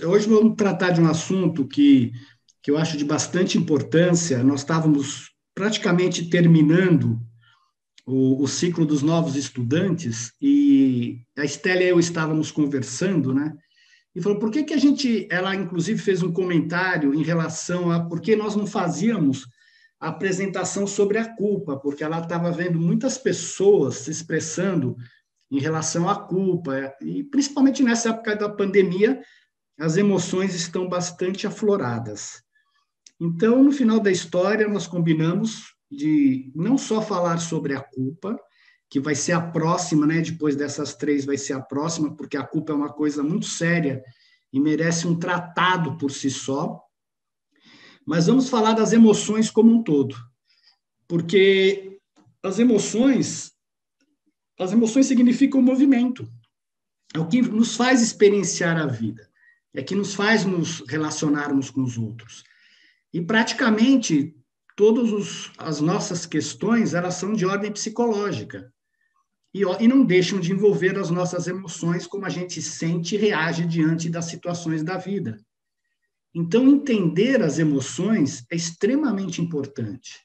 Hoje vamos tratar de um assunto que eu acho de bastante importância. Nós estávamos praticamente terminando o ciclo dos novos estudantes e a Estela e eu estávamos conversando, né? E falou, por que que a gente... Ela, inclusive, fez um comentário em relação a por que nós não fazíamos a apresentação sobre a culpa, porque ela estava vendo muitas pessoas se expressando em relação à culpa, e principalmente nessa época da pandemia, as emoções estão bastante afloradas. Então, no final da história, nós combinamos de não só falar sobre a culpa, que vai ser a próxima, né? Depois dessas três vai ser a próxima, porque a culpa é uma coisa muito séria e merece um tratado por si só. Mas vamos falar das emoções como um todo, porque as emoções significam movimento. É o que nos faz experienciar a vida, é que nos faz nos relacionarmos com os outros. E praticamente todas as nossas questões, elas são de ordem psicológica. E não deixam de envolver as nossas emoções, como a gente sente e reage diante das situações da vida. Então, entender as emoções é extremamente importante.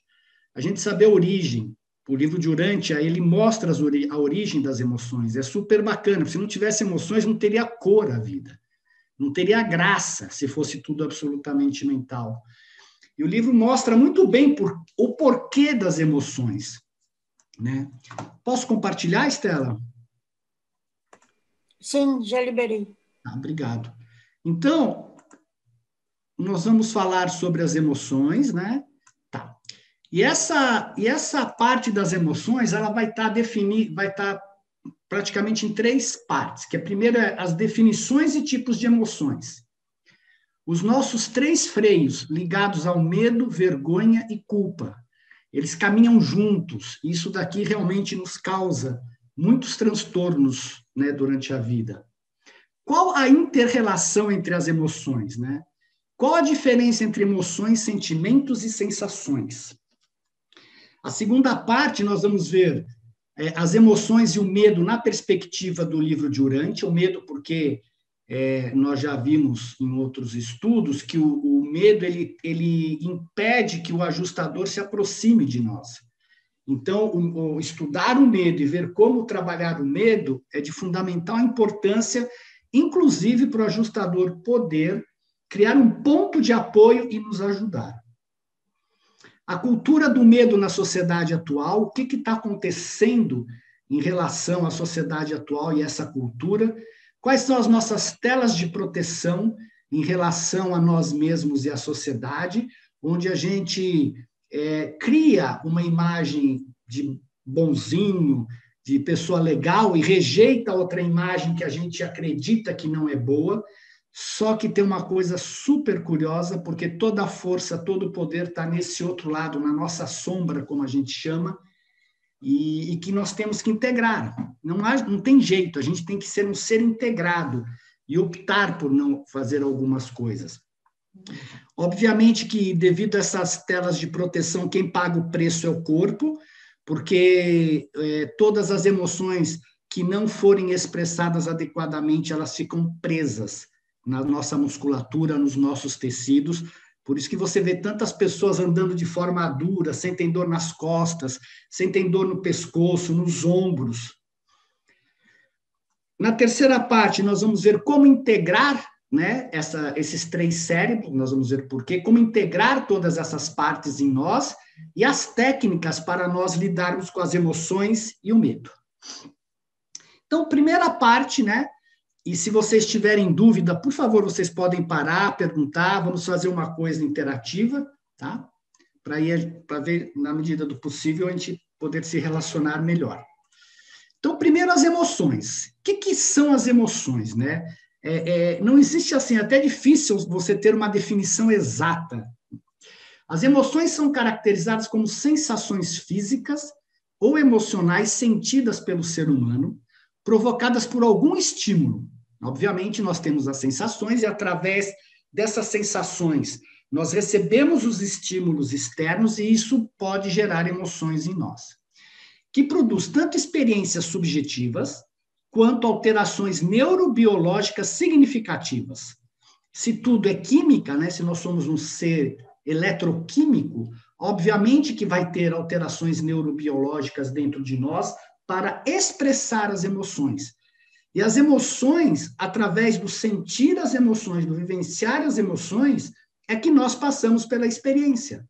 A gente saber a origem. O livro de Urântia, ele mostra a origem das emoções. É super bacana. Se não tivesse emoções, não teria cor a vida. Não teria graça se fosse tudo absolutamente mental. E o livro mostra muito bem o porquê das emoções, né? Posso compartilhar, Estela? Sim, já liberei. Obrigado. Então, nós vamos falar sobre as emoções, né? Tá. E essa parte das emoções, ela vai estar praticamente em três partes, que a primeira é as definições e tipos de emoções. Os nossos três freios ligados ao medo, vergonha e culpa, eles caminham juntos. Isso daqui realmente nos causa muitos transtornos, né, durante a vida. Qual a inter-relação entre as emoções, né? Qual a diferença entre emoções, sentimentos e sensações? A segunda parte, nós vamos ver as emoções e o medo na perspectiva do livro de Urântia. O medo porque nós já vimos em outros estudos que o medo ele impede que o ajustador se aproxime de nós. Então, estudar o medo e ver como trabalhar o medo é de fundamental importância, inclusive para o ajustador poder criar um ponto de apoio e nos ajudar. A cultura do medo na sociedade atual, o que está acontecendo em relação à sociedade atual e essa cultura? Quais são as nossas telas de proteção em relação a nós mesmos e à sociedade, onde a gente cria uma imagem de bonzinho, de pessoa legal e rejeita outra imagem que a gente acredita que não é boa. Só que tem uma coisa super curiosa, porque toda a força, todo o poder está nesse outro lado, na nossa sombra, como a gente chama, e que nós temos que integrar. Não tem jeito, a gente tem que ser um ser integrado e optar por não fazer algumas coisas. Obviamente que, devido a essas telas de proteção, quem paga o preço é o corpo, porque todas as emoções que não forem expressadas adequadamente, elas ficam presas na nossa musculatura, nos nossos tecidos. Por isso que você vê tantas pessoas andando de forma dura, sentem dor nas costas, sentem dor no pescoço, nos ombros. Na terceira parte, nós vamos ver como integrar, né, esses três cérebros, nós vamos ver por quê, como integrar todas essas partes em nós e as técnicas para nós lidarmos com as emoções e o medo. Então, primeira parte, né? E se vocês tiverem dúvida, por favor, vocês podem parar, perguntar, vamos fazer uma coisa interativa, tá? Para ver, na medida do possível, a gente poder se relacionar melhor. Então, primeiro, as emoções. O que são as emoções, né? Não existe assim, é até difícil você ter uma definição exata. As emoções são caracterizadas como sensações físicas ou emocionais sentidas pelo ser humano, provocadas por algum estímulo. Obviamente, nós temos as sensações e, através dessas sensações, nós recebemos os estímulos externos e isso pode gerar emoções em nós, que produz tanto experiências subjetivas quanto alterações neurobiológicas significativas. se tudo é química, né, se nós somos um ser eletroquímico, obviamente que vai ter alterações neurobiológicas dentro de nós para expressar as emoções. E as emoções, através do sentir as emoções, do vivenciar as emoções, é que nós passamos pela experiência.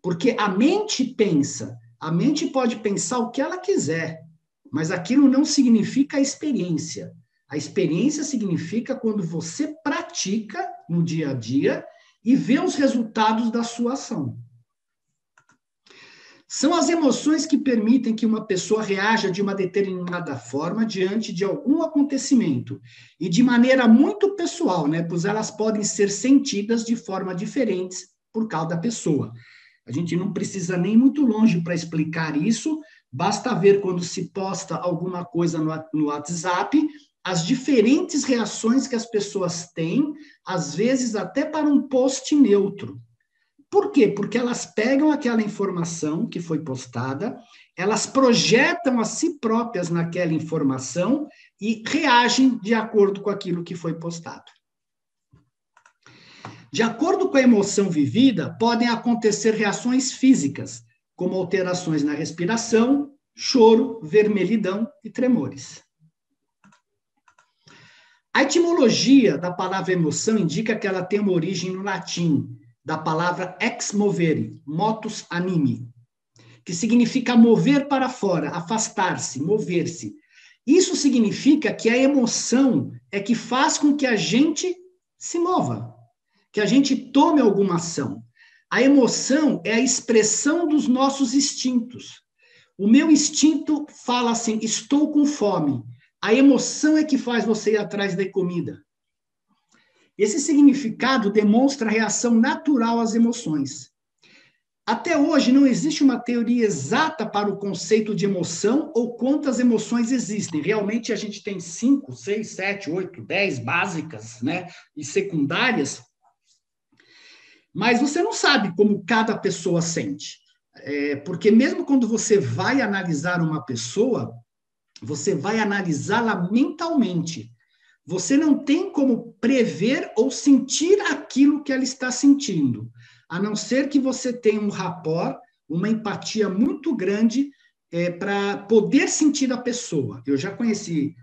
Porque a mente pensa, a mente pode pensar o que ela quiser, mas aquilo não significa a experiência. A experiência significa quando você pratica no dia a dia e vê os resultados da sua ação. São as emoções que permitem que uma pessoa reaja de uma determinada forma diante de algum acontecimento, e de maneira muito pessoal, né? Pois elas podem ser sentidas de forma diferentes por causa da pessoa. A gente não precisa nem muito longe para explicar isso, basta ver quando se posta alguma coisa no WhatsApp, as diferentes reações que as pessoas têm, às vezes até para um post neutro. Por quê? Porque elas pegam aquela informação que foi postada, elas projetam a si próprias naquela informação e reagem de acordo com aquilo que foi postado. De acordo com a emoção vivida, podem acontecer reações físicas, como alterações na respiração, choro, vermelhidão e tremores. A etimologia da palavra emoção indica que ela tem uma origem no latim, da palavra ex movere, motus animi, que significa mover para fora, afastar-se, mover-se. Isso significa que a emoção é que faz com que a gente se mova, que a gente tome alguma ação. A emoção é a expressão dos nossos instintos. O meu instinto fala assim, estou com fome. A emoção é que faz você ir atrás da comida. Esse significado demonstra a reação natural às emoções. Até hoje, não existe uma teoria exata para o conceito de emoção ou quantas emoções existem. Realmente, a gente tem 5, 6, 7, 8, 10 básicas, né, e secundárias, mas você não sabe como cada pessoa sente. Porque mesmo quando você vai analisar uma pessoa, você vai analisá-la mentalmente. Você não tem como prever ou sentir aquilo que ela está sentindo, a não ser que você tenha um rapport, uma empatia muito grande para poder sentir a pessoa. Eu já conheci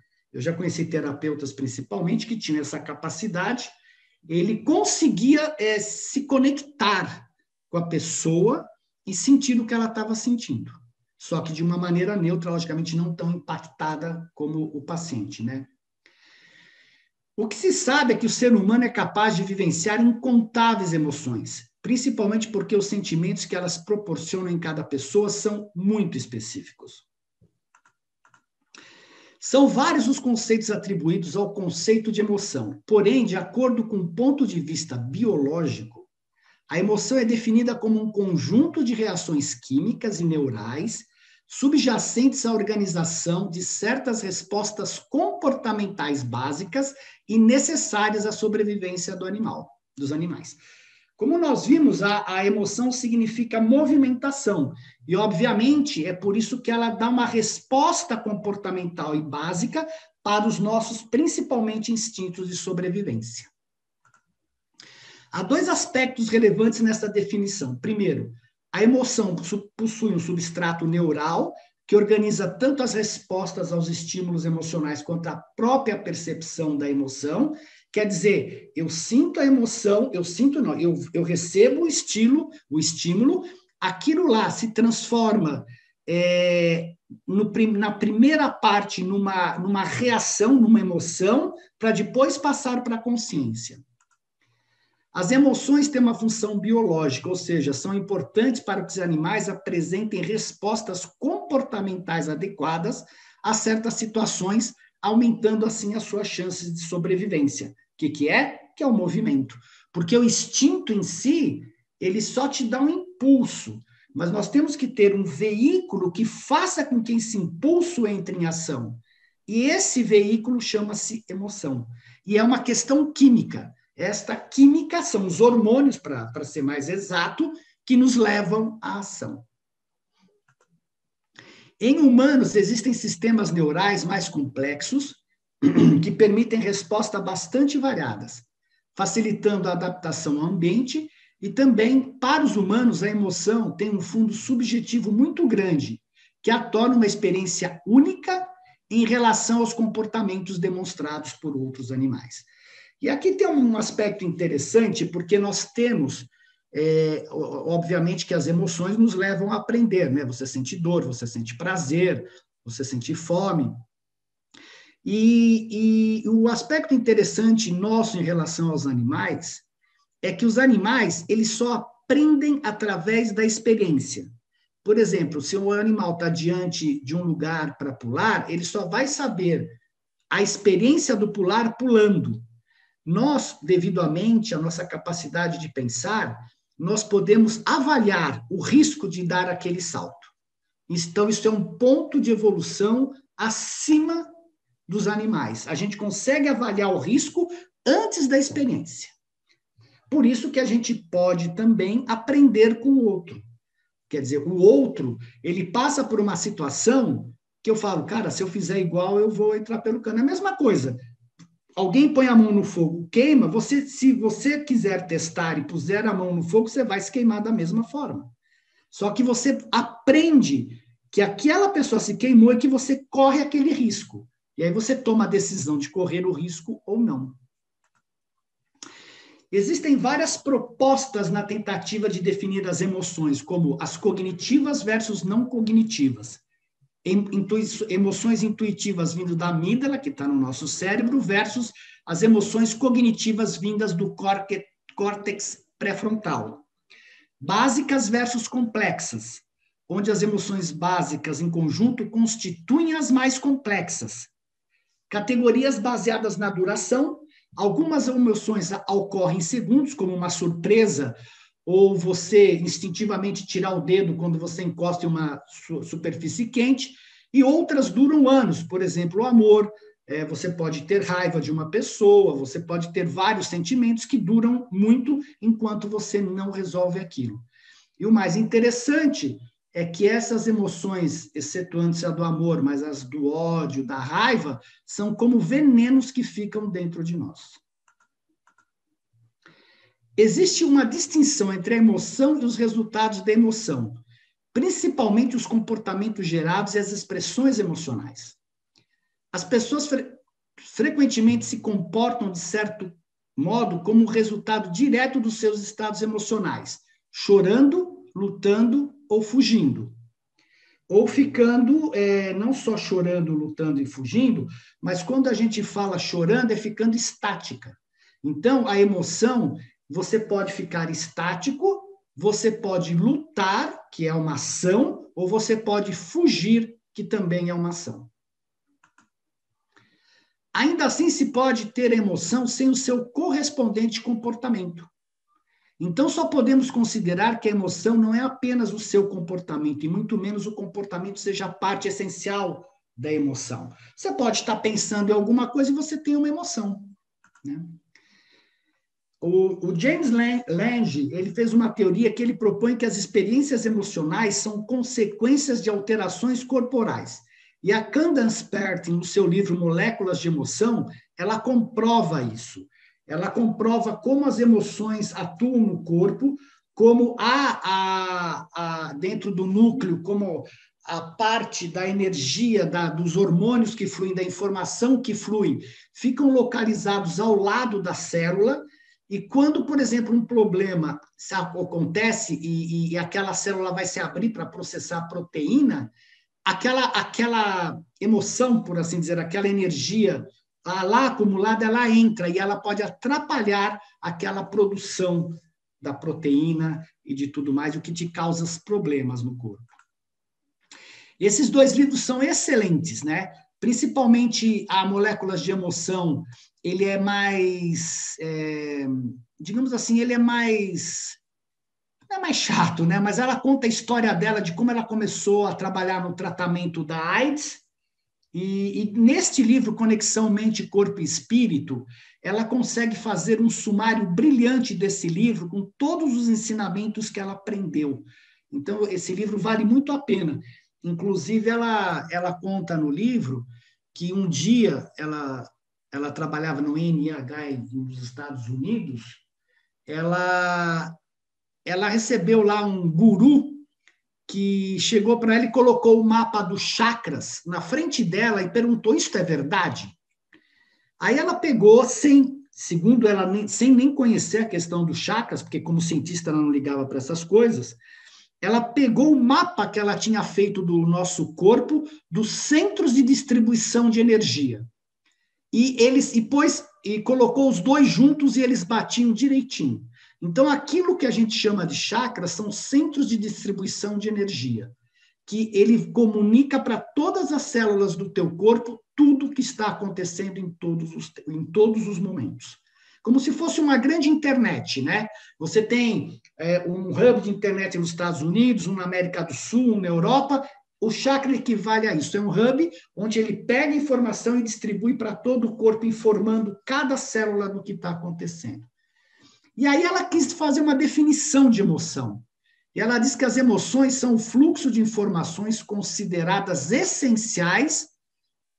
terapeutas, principalmente, que tinham essa capacidade. Ele conseguia se conectar com a pessoa e sentir o que ela estava sentindo. Só que de uma maneira neutra, logicamente, não tão impactada como o paciente, né? O que se sabe é que o ser humano é capaz de vivenciar incontáveis emoções, principalmente porque os sentimentos que elas proporcionam em cada pessoa são muito específicos. São vários os conceitos atribuídos ao conceito de emoção, porém, de acordo com o ponto de vista biológico, a emoção é definida como um conjunto de reações químicas e neurais subjacentes à organização de certas respostas comportamentais básicas e necessárias à sobrevivência dos animais. Como nós vimos, a emoção significa movimentação, e obviamente é por isso que ela dá uma resposta comportamental e básica para os nossos, principalmente, instintos de sobrevivência. Há dois aspectos relevantes nessa definição. Primeiro, a emoção possui um substrato neural que organiza tanto as respostas aos estímulos emocionais quanto a própria percepção da emoção. Quer dizer, eu sinto a emoção, eu recebo o estímulo, aquilo lá se transforma na primeira parte numa reação, numa emoção, para depois passar para a consciência. As emoções têm uma função biológica, ou seja, são importantes para que os animais apresentem respostas comportamentais adequadas a certas situações, aumentando assim as suas chances de sobrevivência. O que é? Que é o movimento. Porque o instinto em si, ele só te dá um impulso, mas nós temos que ter um veículo que faça com que esse impulso entre em ação. E esse veículo chama-se emoção. E é uma questão química. Esta química são os hormônios, para ser mais exato, que nos levam à ação. Em humanos, existem sistemas neurais mais complexos que permitem respostas bastante variadas. facilitando a adaptação ao ambiente, e também, para os humanos, a emoção tem um fundo subjetivo muito grande, que a torna uma experiência única em relação aos comportamentos demonstrados por outros animais. E aqui tem um aspecto interessante, porque nós temos, obviamente, que as emoções nos levam a aprender, né? Você sente dor, você sente prazer, você sente fome. E o aspecto interessante nosso em relação aos animais é que os animais, eles só aprendem através da experiência. Por exemplo, se o animal está diante de um lugar para pular, ele só vai saber a experiência do pular pulando. Nós, devidamente à nossa capacidade de pensar, nós podemos avaliar o risco de dar aquele salto. Então, isso é um ponto de evolução acima dos animais. A gente consegue avaliar o risco antes da experiência. Por isso que a gente pode também aprender com o outro. Quer dizer, o outro, ele passa por uma situação que eu falo, cara, se eu fizer igual, eu vou entrar pelo cano. É a mesma coisa. Alguém põe a mão no fogo, queima, se você quiser testar e puser a mão no fogo, você vai se queimar da mesma forma. Só que você aprende que aquela pessoa se queimou e que você corre aquele risco. E aí você toma a decisão de correr o risco ou não. Existem várias propostas na tentativa de definir as emoções, como as cognitivas versus não cognitivas. Emoções intuitivas vindo da amígdala, que está no nosso cérebro, versus as emoções cognitivas vindas do córtex pré-frontal. Básicas versus complexas, onde as emoções básicas em conjunto constituem as mais complexas. Categorias baseadas na duração. Algumas emoções ocorrem em segundos, como uma surpresa, ou você instintivamente tirar o dedo quando você encosta em uma superfície quente, e outras duram anos, por exemplo, o amor, você pode ter raiva de uma pessoa, você pode ter vários sentimentos que duram muito enquanto você não resolve aquilo. E o mais interessante é que essas emoções, excetuando-se a do amor, mas as do ódio, da raiva, são como venenos que ficam dentro de nós. Existe uma distinção entre a emoção e os resultados da emoção, principalmente os comportamentos gerados e as expressões emocionais. As pessoas frequentemente se comportam de certo modo como resultado direto dos seus estados emocionais, chorando, lutando ou fugindo. Ou ficando, não só chorando, lutando e fugindo, mas quando a gente fala chorando, é ficando estática. Então, a emoção, você pode ficar estático, você pode lutar, que é uma ação, ou você pode fugir, que também é uma ação. Ainda assim, se pode ter emoção sem o seu correspondente comportamento. Então, só podemos considerar que a emoção não é apenas o seu comportamento, e muito menos o comportamento seja parte essencial da emoção. Você pode estar pensando em alguma coisa e você tem uma emoção, né? O James Lange, ele fez uma teoria que ele propõe que as experiências emocionais são consequências de alterações corporais. E a Candace Pert, no seu livro Moléculas de Emoção, ela comprova isso. Ela comprova como as emoções atuam no corpo, como dentro do núcleo, como a parte da energia, dos hormônios que fluem, da informação que flui, ficam localizados ao lado da célula. E quando, por exemplo, um problema acontece e aquela célula vai se abrir para processar a proteína, aquela emoção, por assim dizer, aquela energia lá acumulada, ela entra e ela pode atrapalhar aquela produção da proteína e de tudo mais, o que te causa problemas no corpo. Esses dois livros são excelentes, né? Principalmente a Moléculas de Emoção, ele é mais, digamos assim, ele é mais, não é mais chato, né? Mas ela conta a história dela, de como ela começou a trabalhar no tratamento da AIDS, e neste livro, Conexão Mente, Corpo e Espírito, ela consegue fazer um sumário brilhante desse livro, com todos os ensinamentos que ela aprendeu. Então, esse livro vale muito a pena. Inclusive, ela conta no livro que um dia ela ela trabalhava no NIH nos Estados Unidos, ela recebeu lá um guru que chegou para ela e colocou o mapa dos chakras na frente dela e perguntou: "Isso é verdade?" Aí ela pegou, segundo ela, sem nem conhecer a questão dos chakras, porque como cientista ela não ligava para essas coisas, ela pegou o mapa que ela tinha feito do nosso corpo, dos centros de distribuição de energia. E colocou os dois juntos e eles batiam direitinho. Então, aquilo que a gente chama de chakras são centros de distribuição de energia, que ele comunica para todas as células do teu corpo tudo que está acontecendo em todos os momentos. Como se fosse uma grande internet, né? Você tem um hub de internet nos Estados Unidos, um na América do Sul, um na Europa. O chakra equivale a isso. É um hub onde ele pega informação e distribui para todo o corpo, informando cada célula do que está acontecendo. E aí ela quis fazer uma definição de emoção. E ela diz que as emoções são o fluxo de informações consideradas essenciais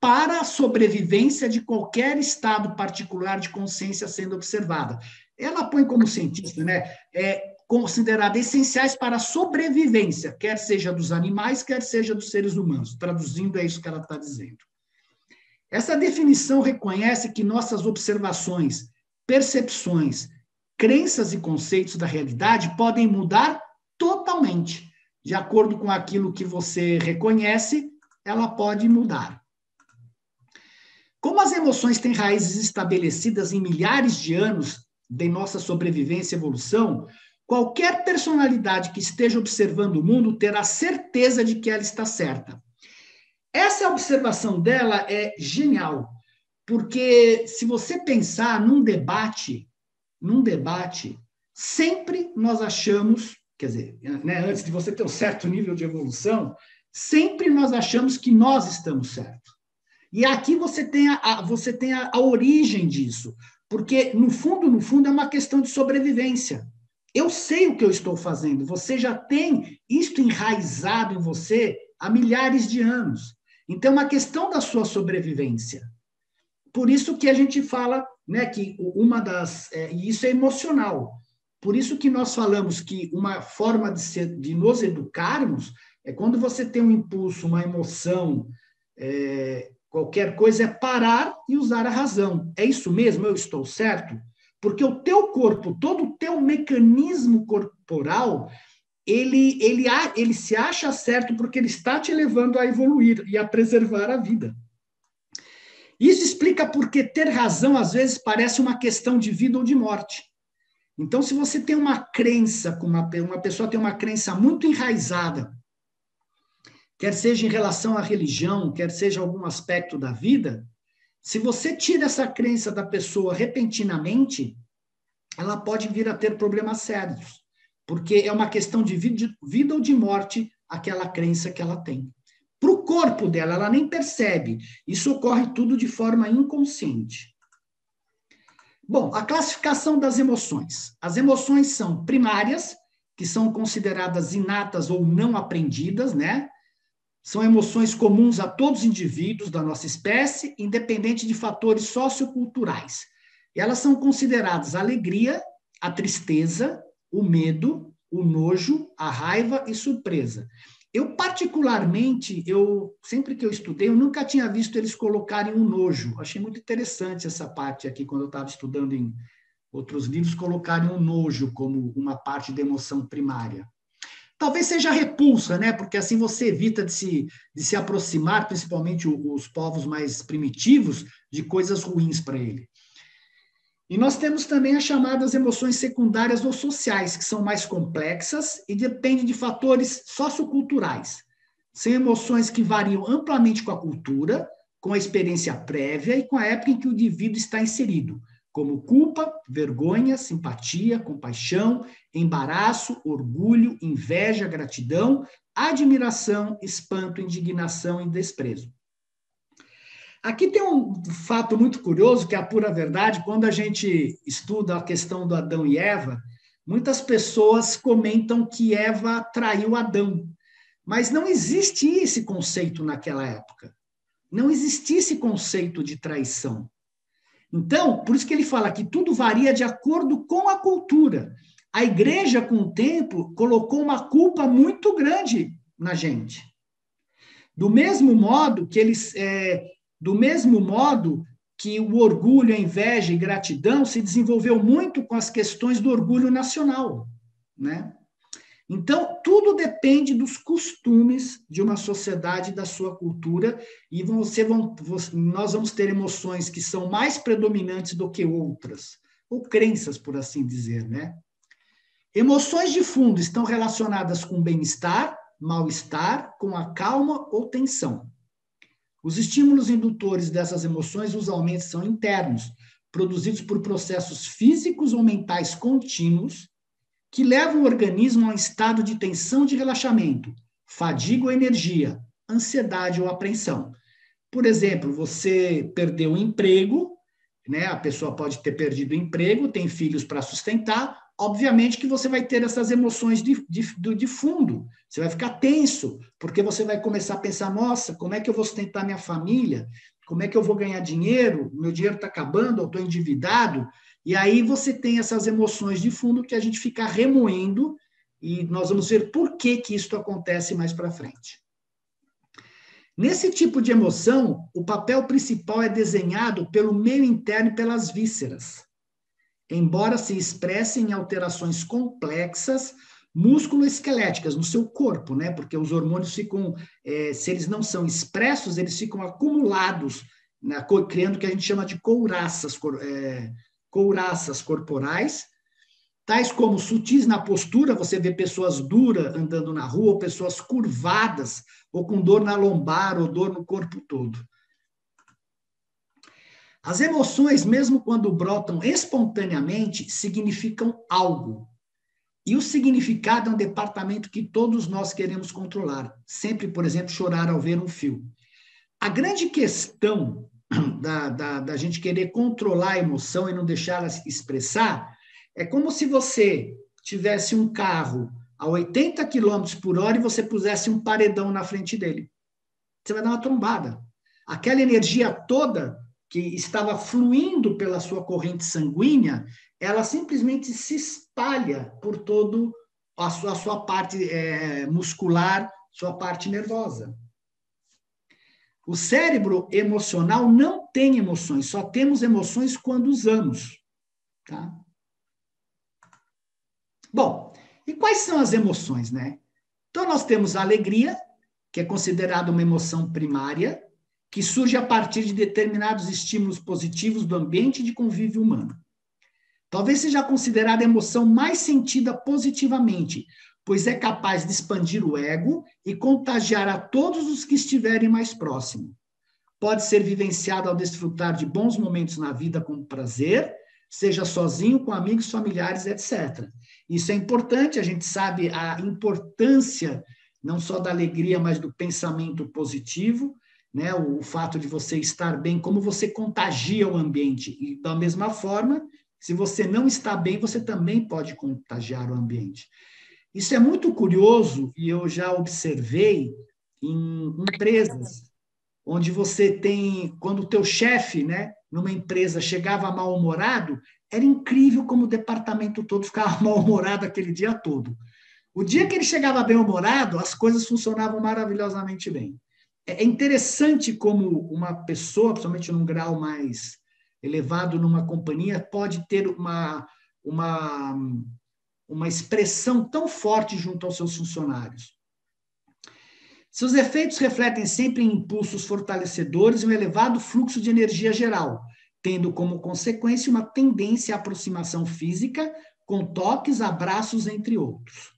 para a sobrevivência de qualquer estado particular de consciência sendo observada. Ela põe como cientista, né? Consideradas essenciais para a sobrevivência, quer seja dos animais, quer seja dos seres humanos. Traduzindo, é isso que ela está dizendo. Essa definição reconhece que nossas observações, percepções, crenças e conceitos da realidade podem mudar totalmente. De acordo com aquilo que você reconhece, ela pode mudar. Como as emoções têm raízes estabelecidas em milhares de anos de nossa sobrevivência e evolução, qualquer personalidade que esteja observando o mundo terá certeza de que ela está certa. Essa observação dela é genial, porque se você pensar num debate, sempre nós achamos, quer dizer, né, antes de você ter um certo nível de evolução, sempre nós achamos que nós estamos certos. E aqui você tem a origem disso, porque no fundo é uma questão de sobrevivência. Eu sei o que eu estou fazendo, você já tem isto enraizado em você há milhares de anos. Então, é uma questão da sua sobrevivência. Por isso que a gente fala, né, que e isso é emocional. Por isso que nós falamos que uma forma de nos educarmos é quando você tem um impulso, uma emoção, qualquer coisa, é parar e usar a razão. É isso mesmo? Eu estou certo? Porque o teu corpo, todo o teu mecanismo corporal, ele se acha certo porque ele está te levando a evoluir e a preservar a vida. Isso explica porque ter razão, às vezes, parece uma questão de vida ou de morte. Então, se você tem uma crença, uma pessoa tem uma crença muito enraizada, quer seja em relação à religião, quer seja algum aspecto da vida, se você tira essa crença da pessoa repentinamente, ela pode vir a ter problemas sérios, porque é uma questão de vida ou de morte aquela crença que ela tem. Para o corpo dela, ela nem percebe. Isso ocorre tudo de forma inconsciente. Bom, a classificação das emoções. As emoções são primárias, que são consideradas inatas ou não aprendidas, né? São emoções comuns a todos os indivíduos da nossa espécie, independente de fatores socioculturais. E elas são consideradas a alegria, a tristeza, o medo, o nojo, a raiva e surpresa. Eu, particularmente, sempre que eu estudei, eu nunca tinha visto eles colocarem o nojo. Achei muito interessante essa parte aqui, quando eu estava estudando em outros livros, colocarem o nojo como uma parte da emoção primária. Talvez seja repulsa, né? Porque assim você evita de se aproximar, principalmente os povos mais primitivos, de coisas ruins para ele. E nós temos também as chamadas emoções secundárias ou sociais, que são mais complexas e dependem de fatores socioculturais. São emoções que variam amplamente com a cultura, com a experiência prévia e com a época em que o indivíduo está inserido, como culpa, vergonha, simpatia, compaixão, embaraço, orgulho, inveja, gratidão, admiração, espanto, indignação e desprezo. Aqui tem um fato muito curioso, que é a pura verdade. Quando a gente estuda a questão do Adão e Eva, muitas pessoas comentam que Eva traiu Adão. Mas não existia esse conceito naquela época. Não existia esse conceito de traição. Então, por isso que ele fala que tudo varia de acordo com a cultura. A igreja, com o tempo, colocou uma culpa muito grande na gente. Do mesmo modo que o orgulho, a inveja e gratidão se desenvolveu muito com as questões do orgulho nacional, né? Então, tudo depende dos costumes de uma sociedade, da sua cultura, e nós vamos ter emoções que são mais predominantes do que outras, ou crenças, por assim dizer, né? Emoções de fundo estão relacionadas com bem-estar, mal-estar, com a calma ou tensão. Os estímulos indutores dessas emoções usualmente são internos, produzidos por processos físicos ou mentais contínuos, que levam o organismo a um estado de tensão, de relaxamento, fadiga ou energia, ansiedade ou apreensão. Por exemplo, você perdeu o emprego, né? A pessoa pode ter perdido o emprego, tem filhos para sustentar, obviamente que você vai ter essas emoções de fundo, você vai ficar tenso, porque você vai começar a pensar, nossa, como é que eu vou sustentar minha família? Como é que eu vou ganhar dinheiro? Meu dinheiro está acabando, eu estou endividado. E aí você tem essas emoções de fundo que a gente fica remoendo, e nós vamos ver por que isso acontece mais para frente. Nesse tipo de emoção, o papel principal é desenhado pelo meio interno e pelas vísceras, embora se expressem em alterações complexas músculo-esqueléticas no seu corpo, né? Porque os hormônios ficam, se eles não são expressos, eles ficam acumulados, né? Criando o que a gente chama de couraças corporais, tais como sutis na postura, você vê pessoas duras andando na rua, ou pessoas curvadas, ou com dor na lombar, ou dor no corpo todo. As emoções, mesmo quando brotam espontaneamente, significam algo. E o significado é um departamento que todos nós queremos controlar. Sempre, por exemplo, chorar ao ver um filme. A grande questão da gente querer controlar a emoção e não deixá-la se expressar é como se você tivesse um carro a 80 km por hora e você pusesse um paredão na frente dele. Você vai dar uma trombada. Aquela energia toda que estava fluindo pela sua corrente sanguínea, ela simplesmente se espalha por todo a sua parte muscular, sua parte nervosa. O cérebro emocional não tem emoções, só temos emoções quando usamos. Tá? Bom, e quais são as emoções, né? Então, nós temos a alegria, que é considerada uma emoção primária, que surge a partir de determinados estímulos positivos do ambiente de convívio humano. Talvez seja considerada a emoção mais sentida positivamente, pois é capaz de expandir o ego e contagiar a todos os que estiverem mais próximos. Pode ser vivenciado ao desfrutar de bons momentos na vida com prazer, seja sozinho, com amigos, familiares, etc. Isso é importante, a gente sabe a importância não só da alegria, mas do pensamento positivo, né? O fato de você estar bem, como você contagia o ambiente. E da mesma forma, se você não está bem, você também pode contagiar o ambiente. Isso é muito curioso e eu já observei em empresas onde você tem, quando o teu chefe, né, numa empresa chegava mal-humorado, era incrível como o departamento todo ficava mal-humorado aquele dia todo. O dia que ele chegava bem-humorado, as coisas funcionavam maravilhosamente bem. É interessante como uma pessoa, principalmente num grau mais elevado numa companhia, pode ter uma expressão tão forte junto aos seus funcionários. Seus efeitos refletem sempre em impulsos fortalecedores e um elevado fluxo de energia geral, tendo como consequência uma tendência à aproximação física, com toques, abraços, entre outros.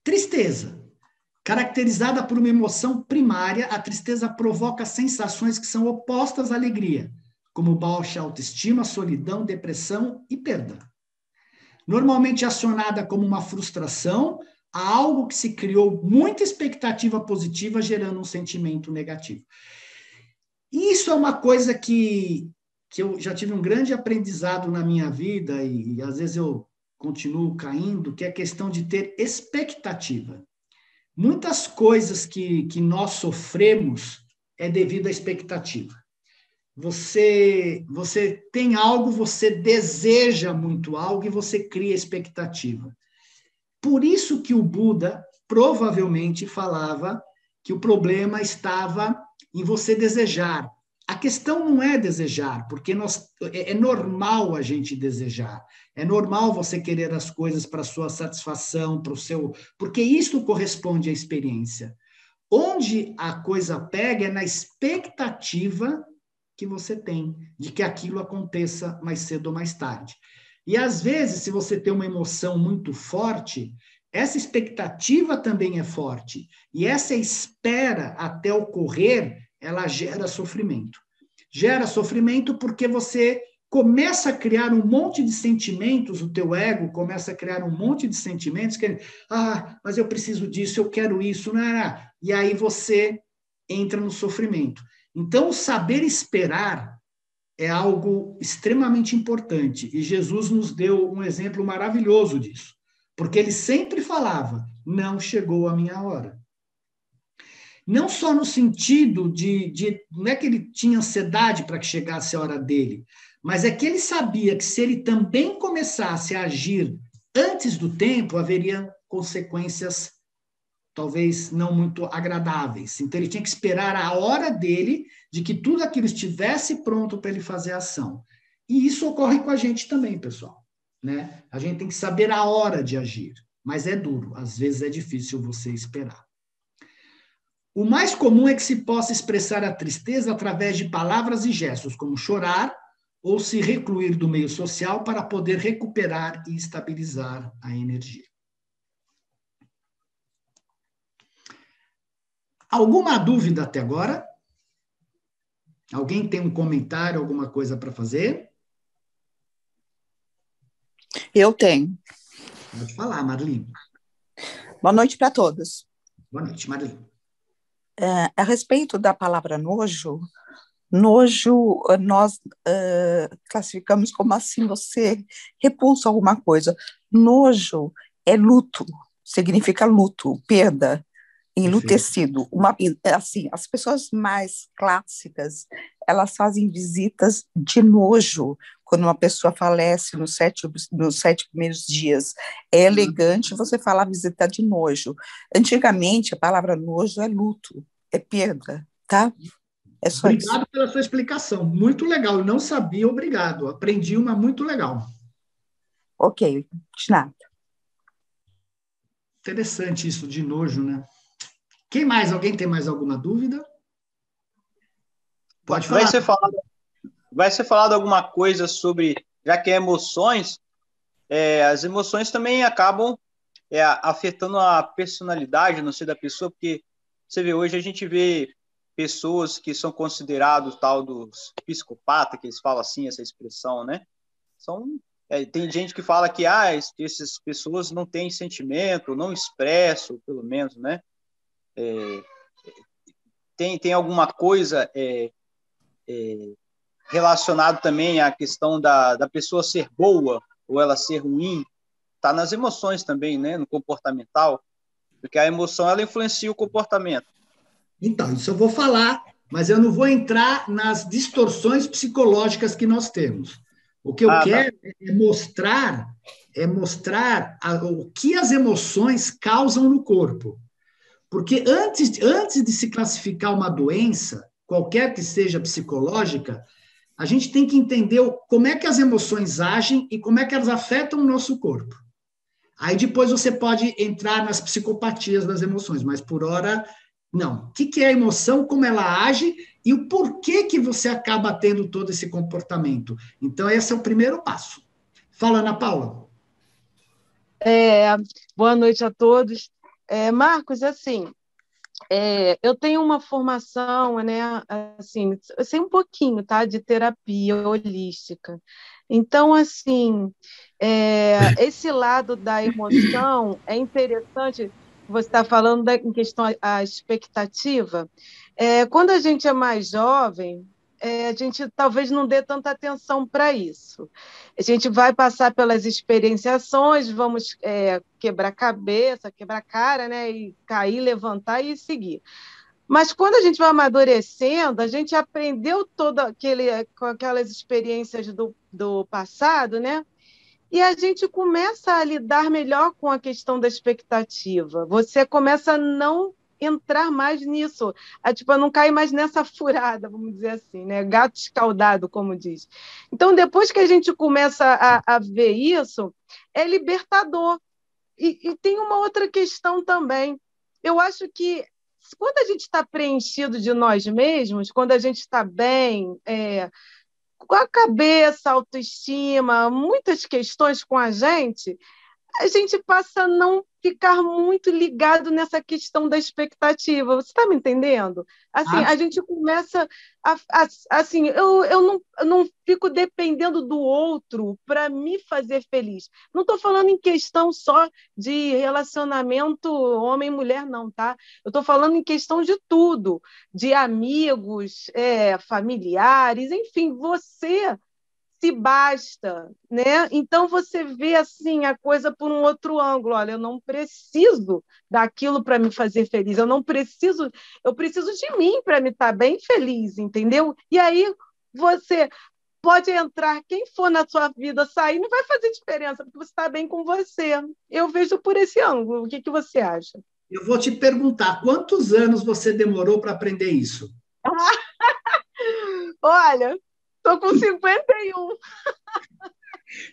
Tristeza. Caracterizada por uma emoção primária, a tristeza provoca sensações que são opostas à alegria, como baixa autoestima, solidão, depressão e perda. Normalmente acionada como uma frustração a algo que se criou muita expectativa positiva, gerando um sentimento negativo. Isso é uma coisa que eu já tive um grande aprendizado na minha vida, e às vezes eu continuo caindo, que é a questão de ter expectativa. Muitas coisas que nós sofremos é devido à expectativa. você tem algo, você deseja muito algo e você cria expectativa. Por isso que o Buda provavelmente falava que o problema estava em você desejar. A questão não é desejar, porque é normal a gente desejar. É normal você querer as coisas para a sua satisfação, para o seu. Porque isso corresponde à experiência. Onde a coisa pega é na expectativa que você tem de que aquilo aconteça mais cedo ou mais tarde. E às vezes, se você tem uma emoção muito forte, essa expectativa também é forte. E essa espera até ocorrer, ela gera sofrimento. Gera sofrimento porque você começa a criar um monte de sentimentos, o teu ego começa a criar um monte de sentimentos, que, mas eu preciso disso, eu quero isso, não. E aí você entra no sofrimento. Então, o saber esperar é algo extremamente importante, e Jesus nos deu um exemplo maravilhoso disso, porque ele sempre falava, não chegou a minha hora. Não só no sentido não é que ele tinha ansiedade para que chegasse a hora dele, mas é que ele sabia que se ele também começasse a agir antes do tempo, haveria consequências talvez não muito agradáveis. Então, ele tinha que esperar a hora dele, de que tudo aquilo estivesse pronto para ele fazer a ação. E isso ocorre com a gente também, pessoal. Né? A gente tem que saber a hora de agir, mas é duro, às vezes é difícil você esperar. O mais comum é que se possa expressar a tristeza através de palavras e gestos, como chorar ou se recluir do meio social para poder recuperar e estabilizar a energia. Alguma dúvida até agora? Alguém tem um comentário, alguma coisa para fazer? Eu tenho. Pode falar, Marli. Boa noite para todos. Boa noite, Marli. A respeito da palavra nojo, nós classificamos como assim você repulsa alguma coisa. Nojo é luto, significa luto, perda, enlutecido. Assim, as pessoas mais clássicas, elas fazem visitas de nojo quando uma pessoa falece nos 7 primeiros dias. É elegante você falar visita de nojo. Antigamente, a palavra nojo é luto, é perda, tá? É só Obrigado isso. pela sua explicação. Muito legal. Eu não sabia, obrigado. Aprendi uma muito legal. Ok, de nada. Interessante isso de nojo, né? Quem mais? Alguém tem mais alguma dúvida? Pode falar. Vai ser falado alguma coisa sobre, já que é emoções, as emoções também acabam afetando a personalidade, não sei, da pessoa, porque você vê, hoje a gente vê pessoas que são considerados tal dos psicopatas, que eles falam assim, essa expressão, né? Tem gente que fala que essas pessoas não têm sentimento, não expressam, pelo menos, né? Tem alguma coisa relacionado também à questão da pessoa ser boa ou ela ser ruim, está nas emoções também, né? No comportamental, porque a emoção ela influencia o comportamento. Então, isso eu vou falar, mas eu não vou entrar nas distorções psicológicas que nós temos. O que eu quero é mostrar o que as emoções causam no corpo. Porque antes de se classificar uma doença, qualquer que seja psicológica, a gente tem que entender como é que as emoções agem e como é que elas afetam o nosso corpo. Aí depois você pode entrar nas psicopatias das emoções, mas por hora, não. O que é a emoção, como ela age e o porquê que você acaba tendo todo esse comportamento. Então, esse é o primeiro passo. Fala, Ana Paula. Boa noite a todos. Marcos, assim, eu tenho uma formação, né, assim, eu sei um pouquinho, tá, de terapia holística. Então, assim, esse lado da emoção é interessante. Você está falando em questão a expectativa. Quando a gente é mais jovem, a gente talvez não dê tanta atenção para isso. A gente vai passar pelas experienciações, vamos quebrar cabeça, quebrar cara, né? E cair, levantar e seguir. Mas quando a gente vai amadurecendo, a gente aprendeu com aquelas experiências do passado, né? E a gente começa a lidar melhor com a questão da expectativa. Você começa a não entrar mais nisso, a não cair mais nessa furada, vamos dizer assim, né? Gato escaldado, como diz. Então, depois que a gente começa a ver isso, é libertador. E tem uma outra questão também. Eu acho que quando a gente está preenchido de nós mesmos, quando a gente está bem, com a cabeça, autoestima, muitas questões com a gente passa a não ficar muito ligado nessa questão da expectativa. Você está me entendendo? Assim, a gente começa assim, eu não fico dependendo do outro para me fazer feliz. Não estou falando em questão só de relacionamento homem-mulher, não, tá? Eu estou falando em questão de tudo, de amigos, familiares, enfim, você se basta, né? Então você vê assim a coisa por um outro ângulo. Olha, eu não preciso daquilo para me fazer feliz. Eu preciso de mim para me estar bem feliz, entendeu? E aí você pode entrar quem for na sua vida, sair, não vai fazer diferença, porque você está bem com você. Eu vejo por esse ângulo. O que você acha? Eu vou te perguntar, quantos anos você demorou para aprender isso? Olha, estou com 51.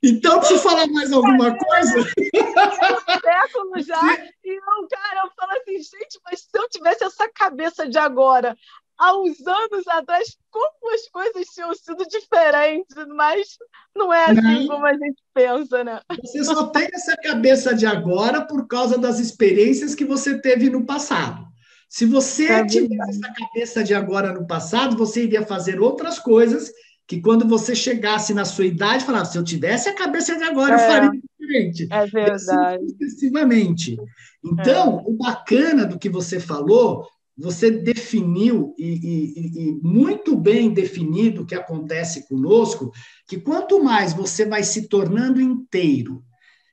Então, deixa eu falar mais alguma coisa? Um século já, e eu falo assim, gente, mas se eu tivesse essa cabeça de agora, há uns anos atrás, como as coisas tinham sido diferentes, mas não é assim como a gente pensa, né? Você só tem essa cabeça de agora por causa das experiências que você teve no passado. Se você tivesse essa cabeça de agora no passado, você iria fazer outras coisas que quando você chegasse na sua idade, falava, se eu tivesse a cabeça de agora, eu faria diferente. É verdade. E assim sucessivamente. Então, o bacana do que você falou, você definiu, e muito bem definido o que acontece conosco, que quanto mais você vai se tornando inteiro,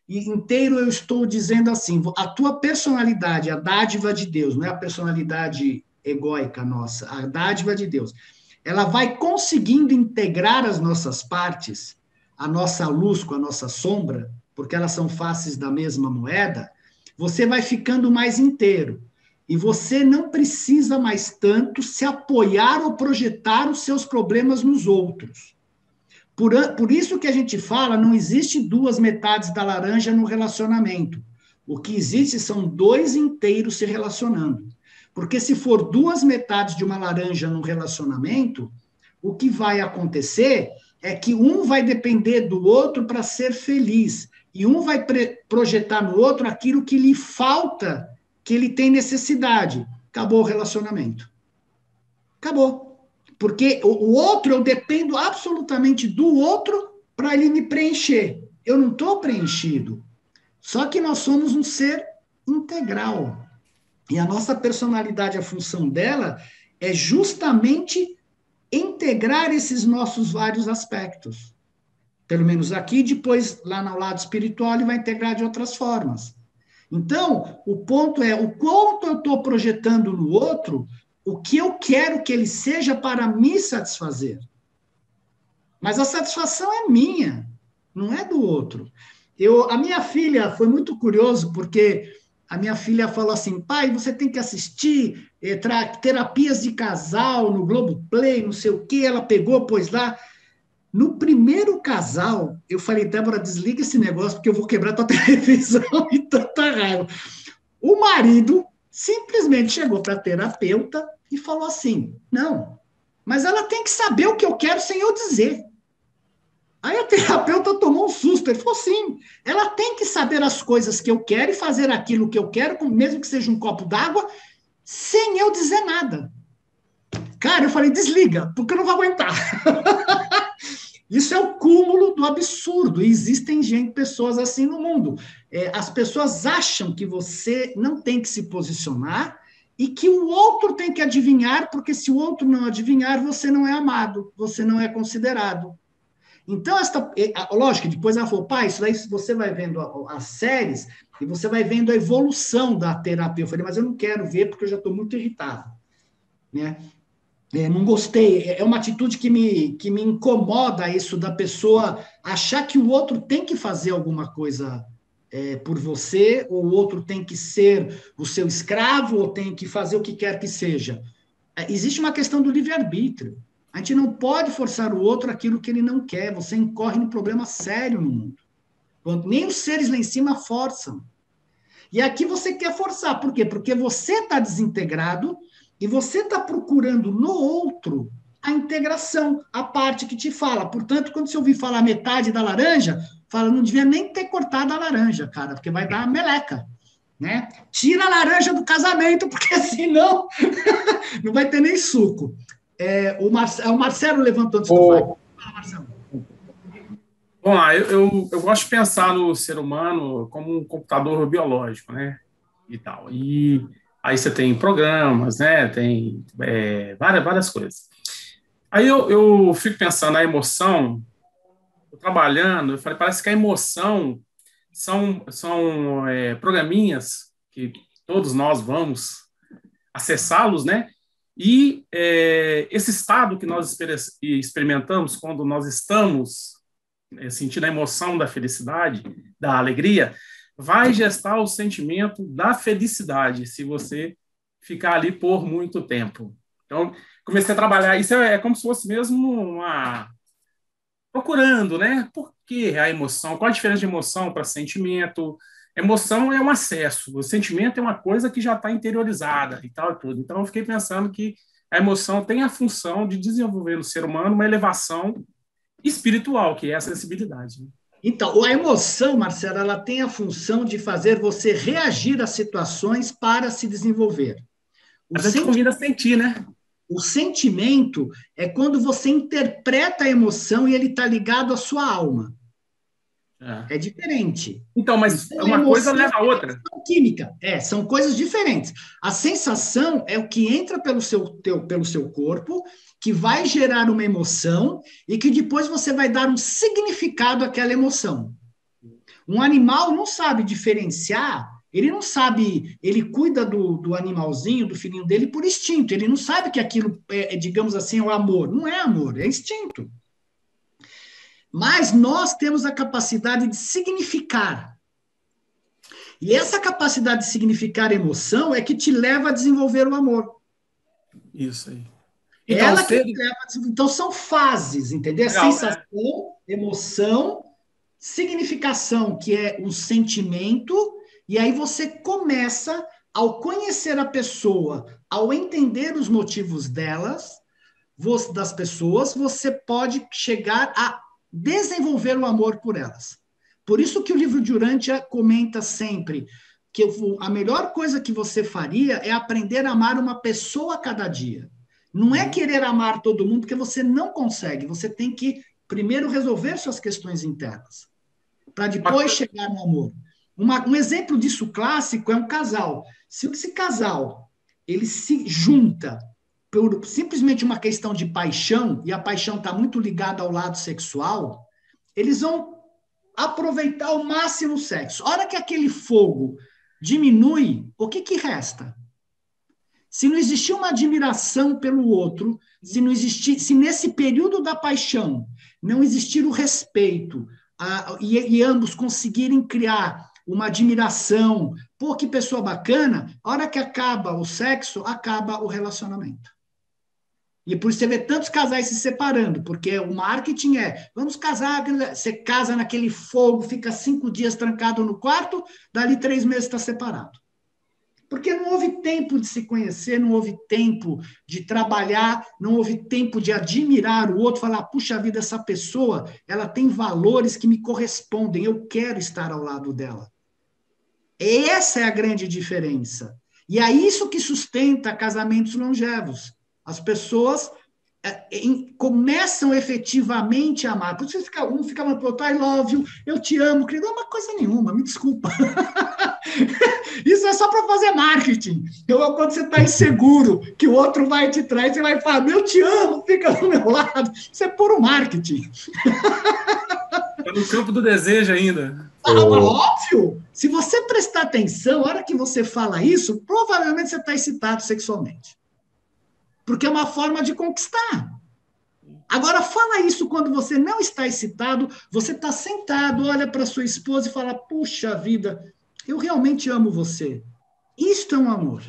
e inteiro eu estou dizendo assim, a tua personalidade, a dádiva de Deus, não é a personalidade egóica nossa, a dádiva de Deus, ela vai conseguindo integrar as nossas partes, a nossa luz com a nossa sombra, porque elas são faces da mesma moeda, você vai ficando mais inteiro. E você não precisa mais tanto se apoiar ou projetar os seus problemas nos outros. Por isso que a gente fala, não existe duas metades da laranja no relacionamento. O que existe são dois inteiros se relacionando. Porque se for duas metades de uma laranja num relacionamento, o que vai acontecer é que um vai depender do outro para ser feliz, e um vai projetar no outro aquilo que lhe falta, que ele tem necessidade. Acabou o relacionamento. Acabou. Porque o outro, eu dependo absolutamente do outro para ele me preencher. Eu não estou preenchido. Só que nós somos um ser integral. E a nossa personalidade, a função dela é justamente integrar esses nossos vários aspectos. Pelo menos aqui, depois, lá no lado espiritual, ele vai integrar de outras formas. Então, o ponto é o quanto eu estou projetando no outro o que eu quero que ele seja para me satisfazer. Mas a satisfação é minha, não é do outro. A minha filha, foi muito curioso, porque a minha filha falou assim, pai, você tem que assistir terapias de casal no Globoplay, não sei o quê. Ela pegou, pôs lá. No primeiro casal, eu falei, Débora, desliga esse negócio, porque eu vou quebrar tua televisão e tanta raiva. O marido simplesmente chegou para a terapeuta e falou assim, não, mas ela tem que saber o que eu quero sem eu dizer. Aí a terapeuta tomou um susto, ele falou sim, ela tem que saber as coisas que eu quero e fazer aquilo que eu quero, mesmo que seja um copo d'água, sem eu dizer nada. Cara, eu falei, desliga, porque eu não vou aguentar. Isso é o cúmulo do absurdo, e existem pessoas assim no mundo. As pessoas acham que você não tem que se posicionar e que o outro tem que adivinhar, porque se o outro não adivinhar, você não é amado, você não é considerado. Então, lógico, depois ela falou, pai, isso daí você vai vendo as séries e você vai vendo a evolução da terapia. Eu falei, mas eu não quero ver porque eu já estou muito irritado. né? Não gostei, é uma atitude que me incomoda, isso da pessoa achar que o outro tem que fazer alguma coisa por você, ou o outro tem que ser o seu escravo, ou tem que fazer o que quer que seja. Existe uma questão do livre-arbítrio. A gente não pode forçar o outro aquilo que ele não quer, você incorre num problema sério no mundo. Nem os seres lá em cima forçam. E aqui você quer forçar, por quê? Porque você está desintegrado, e você está procurando no outro a integração, a parte que te fala. Portanto, quando você ouvir falar metade da laranja, fala, não devia nem ter cortado a laranja, cara, porque vai dar meleca, né? Tira a laranja do casamento, porque senão não vai ter nem suco. O Marcelo levantou antes do Fábio. Fala, Marcelo. Bom, eu gosto de pensar no ser humano como um computador biológico, né? E tal. E aí você tem programas, né? Tem várias coisas. Aí eu fico pensando na emoção, trabalhando, eu falei, parece que a emoção são programinhas que todos nós vamos acessá-los, né? E esse estado que nós experimentamos quando nós estamos sentindo a emoção da felicidade, da alegria, vai gestar o sentimento da felicidade, se você ficar ali por muito tempo. Então, comecei a trabalhar, isso é como se fosse mesmo procurando, né? Por que a emoção? Qual a diferença de emoção para sentimento? Emoção é um acesso, o sentimento é uma coisa que já está interiorizada e tal e tudo. Então, eu fiquei pensando que a emoção tem a função de desenvolver no ser humano uma elevação espiritual, que é a sensibilidade, né? Então, a emoção, Marcelo, ela tem a função de fazer você reagir a situações para se desenvolver. A gente convida a sentir, né? O sentimento é quando você interpreta a emoção e ele está ligado à sua alma. É diferente. Então, mas uma coisa leva a outra. Química, são coisas diferentes. A sensação é o que entra pelo seu corpo, que vai gerar uma emoção e que depois você vai dar um significado àquela emoção. Um animal não sabe diferenciar, ele não sabe, ele cuida do animalzinho, do filhinho dele por instinto, ele não sabe que aquilo digamos assim, é o amor. Não é amor, é instinto. Mas nós temos a capacidade de significar. E essa capacidade de significar emoção é que te leva a desenvolver o amor. Isso aí. Então são fases, entendeu? Legal, sensação, né? Emoção, significação, que é um sentimento, e aí você começa, ao conhecer a pessoa, ao entender os motivos das pessoas, você pode chegar a desenvolver o amor por elas. Por isso que o livro de Urântia comenta sempre que a melhor coisa que você faria é aprender a amar uma pessoa a cada dia. Não é querer amar todo mundo, porque você não consegue. Você tem que primeiro resolver suas questões internas, para depois chegar no amor. Um exemplo disso clássico é um casal. Se esse casal ele se junta por simplesmente uma questão de paixão, e a paixão está muito ligada ao lado sexual, eles vão aproveitar ao máximo o sexo. A hora que aquele fogo diminui, o que resta? Se não existir uma admiração pelo outro, se nesse período da paixão não existir o respeito, e ambos conseguirem criar uma admiração, pô, que pessoa bacana, a hora que acaba o sexo, acaba o relacionamento. E por isso você vê tantos casais se separando, porque o marketing vamos casar, você casa naquele fogo, fica 5 dias trancado no quarto, dali 3 meses está separado. Porque não houve tempo de se conhecer, não houve tempo de trabalhar, não houve tempo de admirar o outro, falar, puxa vida, essa pessoa, ela tem valores que me correspondem, eu quero estar ao lado dela. Essa é a grande diferença. E é isso que sustenta casamentos longevos. As pessoas começam efetivamente a amar. Por isso um fica falando para o outro, I love you, eu te amo, querido. Não é uma coisa nenhuma, me desculpa. Isso é só para fazer marketing. Então, quando você está inseguro, que o outro vai te trair, você vai falar, eu te amo, fica do meu lado. Isso é puro marketing. Está no campo do desejo ainda. Óbvio. Se você prestar atenção, a hora que você fala isso, provavelmente você está excitado sexualmente. porque é uma forma de conquistar. Agora, fala isso quando você não está excitado, você está sentado, olha para sua esposa e fala, puxa vida, eu realmente amo você. Isto é um amor,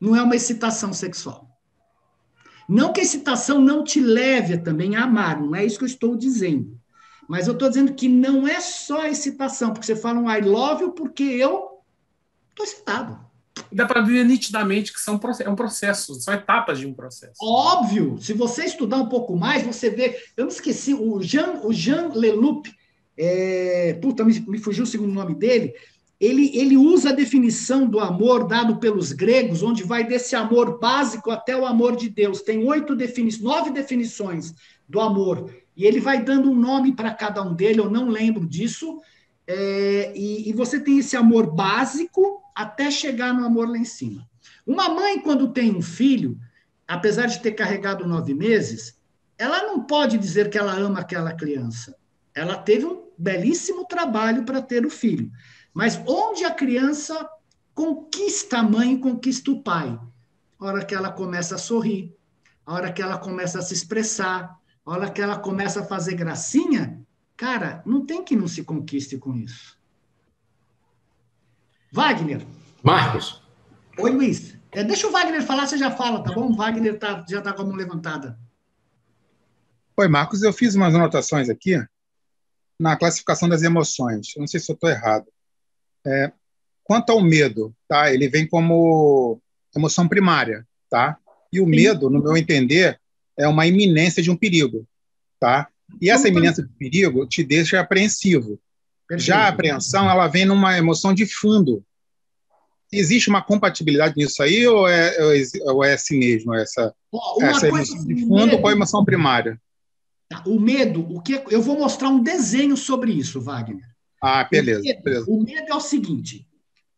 não é uma excitação sexual. Não que a excitação não te leve também a amar, não é isso que eu estou dizendo. Mas eu estou dizendo que não é só a excitação, porque você fala um I love you porque eu estou excitado. Dá para ver nitidamente que é um processo, são etapas de um processo. Óbvio, se você estudar um pouco mais, você vê. Eu me esqueci, o Jean Leloup, me fugiu o segundo nome dele. Ele usa a definição do amor dado pelos gregos, onde vai desse amor básico até o amor de Deus. Tem 9 definições do amor. E ele vai dando um nome para cada um dele, eu não lembro disso. E você tem esse amor básico até chegar no amor lá em cima. Uma mãe, quando tem um filho, apesar de ter carregado 9 meses, ela não pode dizer que ela ama aquela criança. Ela teve um belíssimo trabalho para ter o filho. Mas onde a criança conquista a mãe, conquista o pai? A hora que ela começa a sorrir, a hora que ela começa a se expressar, a hora que ela começa a fazer gracinha, cara, não tem que não se conquiste com isso. Wagner. Marcos. Oi, Luiz. Deixa o Wagner falar, você já fala, tá bom? O Wagner já está com a mão levantada. Oi, Marcos, eu fiz umas anotações aqui na classificação das emoções. Eu não sei se eu estou errado. Quanto ao medo, tá? Ele vem como emoção primária, tá? E o medo, no meu entender, é uma iminência de um perigo, tá? E essa iminência de perigo te deixa apreensivo. Perfeito. Já a apreensão, ela vem numa emoção de fundo. Existe uma compatibilidade nisso aí ou é assim mesmo, essa emoção de fundo com a emoção primária? O medo, eu vou mostrar um desenho sobre isso, Wagner. Beleza. O medo é o seguinte,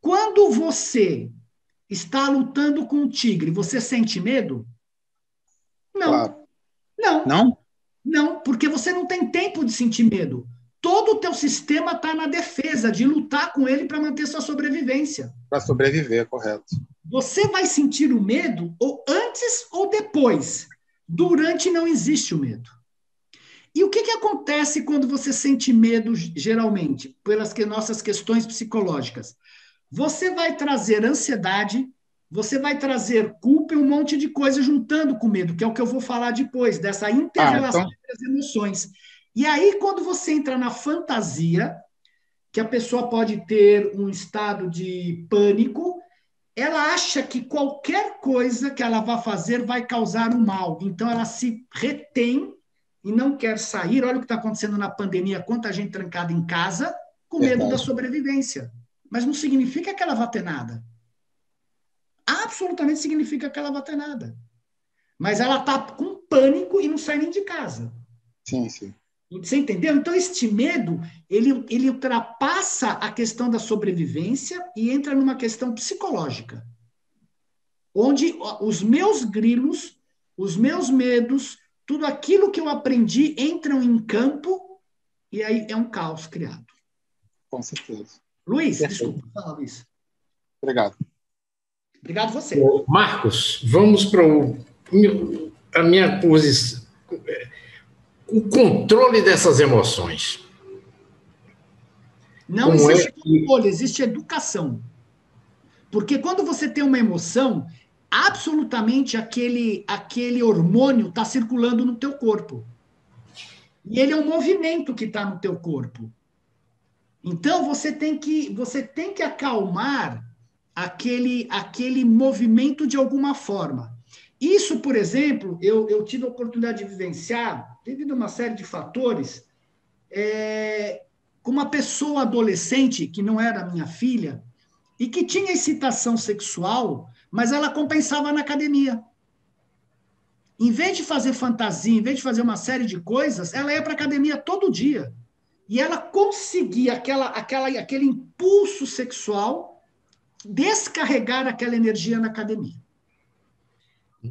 quando você está lutando com um tigre, você sente medo? Não. Claro. Não. Não? Não, porque você não tem tempo de sentir medo. Todo o teu sistema está na defesa, de lutar com ele para manter sua sobrevivência. Para sobreviver, correto. Você vai sentir o medo ou antes ou depois. Durante não existe o medo. E o que acontece quando você sente medo, geralmente? Pelas nossas questões psicológicas. Você vai trazer ansiedade, você vai trazer culpa e um monte de coisa juntando com medo, que é o que eu vou falar depois, dessa inter-relação entre as emoções. E aí, quando você entra na fantasia, que a pessoa pode ter um estado de pânico, ela acha que qualquer coisa que ela vá fazer vai causar um mal. Então, ela se retém e não quer sair. Olha o que está acontecendo na pandemia, quanta gente trancada em casa, com medo da sobrevivência. Mas não significa que ela vá ter nada. Absolutamente significa que ela vai ter nada. Mas ela está com pânico e não sai nem de casa. Sim, sim. Você entendeu? Então, este medo, ele ultrapassa a questão da sobrevivência e entra numa questão psicológica. Onde os meus grilos, os meus medos, tudo aquilo que eu aprendi entram em campo e aí é um caos criado. Com certeza. Luiz, desculpa. Fala, Luiz. Obrigado. Obrigado você. Marcos, vamos para a minha posição. O controle dessas emoções. Não existe controle, existe educação. Porque quando você tem uma emoção, absolutamente aquele hormônio está circulando no teu corpo. E ele é um movimento que está no teu corpo. Então, você tem que acalmar aquele movimento de alguma forma. Isso, por exemplo, eu tive a oportunidade de vivenciar, devido a uma série de fatores, com uma pessoa adolescente, que não era minha filha, e que tinha excitação sexual, mas ela compensava na academia. Em vez de fazer fantasia, em vez de fazer uma série de coisas, ela ia para a academia todo dia. E ela conseguia aquele impulso sexual descarregar aquela energia na academia.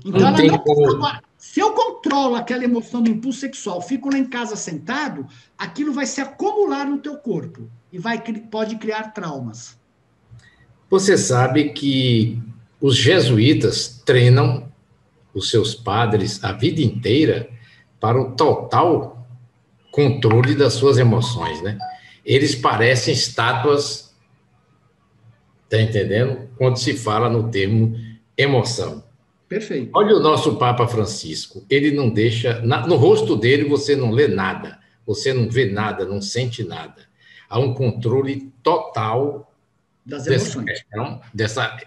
Então, agora, se eu controlo aquela emoção do impulso sexual, fico lá em casa sentado, aquilo vai se acumular no teu corpo e pode criar traumas. Você sabe que os jesuítas treinam os seus padres a vida inteira para o total controle das suas emoções, né? Eles parecem estátuas, tá entendendo? Quando se fala no termo emoção. Perfeito. Olha o nosso Papa Francisco, ele não deixa, no rosto dele você não lê nada, você não vê nada, não sente nada. Há um controle total Das dessa emoções. questão,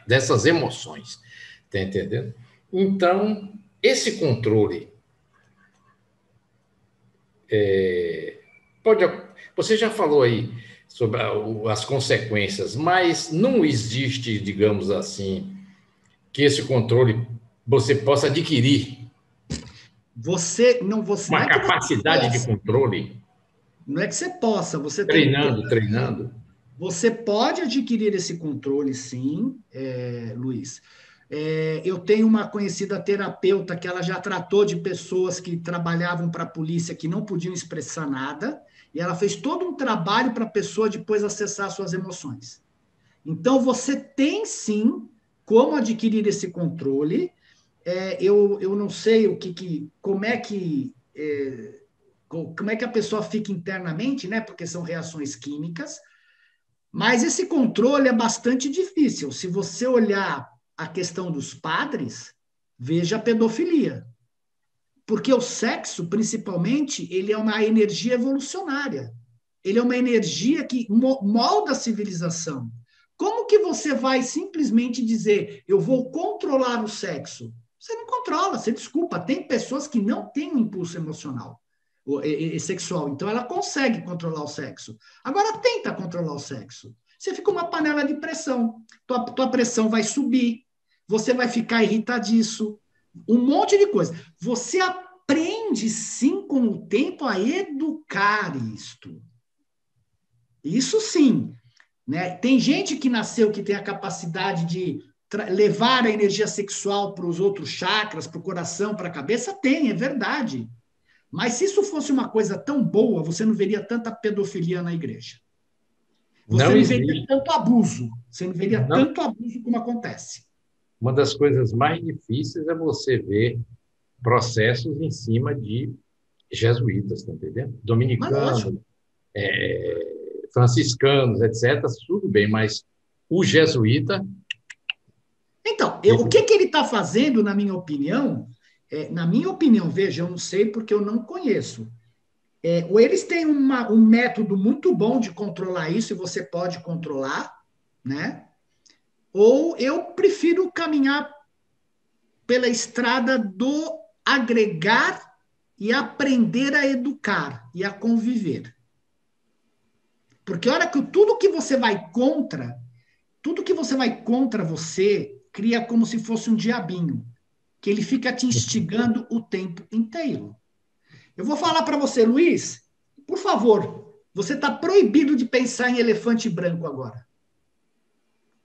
dessas emoções, tá entendendo? Então, esse controle você já falou aí sobre as consequências, mas não existe, digamos assim, que esse controle você possa adquirir Você não uma é que você capacidade de possa, controle não é que você possa, você tem treinando. Você pode adquirir esse controle, sim, Luiz. Eu tenho uma conhecida terapeuta que ela já tratou de pessoas que trabalhavam para a polícia que não podiam expressar nada, e ela fez todo um trabalho para a pessoa depois acessar suas emoções. Então, você tem, sim, como adquirir esse controle. Eu não sei como é que a pessoa fica internamente, né? Porque são reações químicas, mas esse controle é bastante difícil. Se você olhar a questão dos padres, veja a pedofilia. Porque o sexo, principalmente, ele é uma energia evolucionária. Ele é uma energia que molda a civilização. Como que você vai simplesmente dizer, eu vou controlar o sexo? Você não controla, você desculpa. Tem pessoas que não têm um impulso emocional sexual, então ela consegue controlar o sexo. Agora tenta controlar o sexo. Você fica uma panela de pressão. Tua pressão vai subir, você vai ficar irritadiço, um monte de coisa. Você aprende, sim, com o tempo, a educar isto. Isso sim. Né? Tem gente que nasceu que tem a capacidade de levar a energia sexual para os outros chakras, para o coração, para a cabeça. Tem, é verdade. Mas se isso fosse uma coisa tão boa, você não veria tanta pedofilia na igreja. Você não veria tanto abuso. Você não veria tanto abuso como acontece. Uma das coisas mais difíceis é você ver processos em cima de jesuítas, tá entendendo? Dominicanos, franciscanos, etc. Tudo bem, mas o jesuíta... Então, o que ele está fazendo, na minha opinião, veja, eu não sei porque eu não conheço. Ou eles têm um método muito bom de controlar isso, e você pode controlar, né? Ou eu prefiro caminhar pela estrada do agregar e aprender a educar e a conviver. Porque a hora que tudo que você vai contra você, cria como se fosse um diabinho, que ele fica te instigando o tempo inteiro. Eu vou falar para você, Luiz, por favor, você está proibido de pensar em elefante branco agora.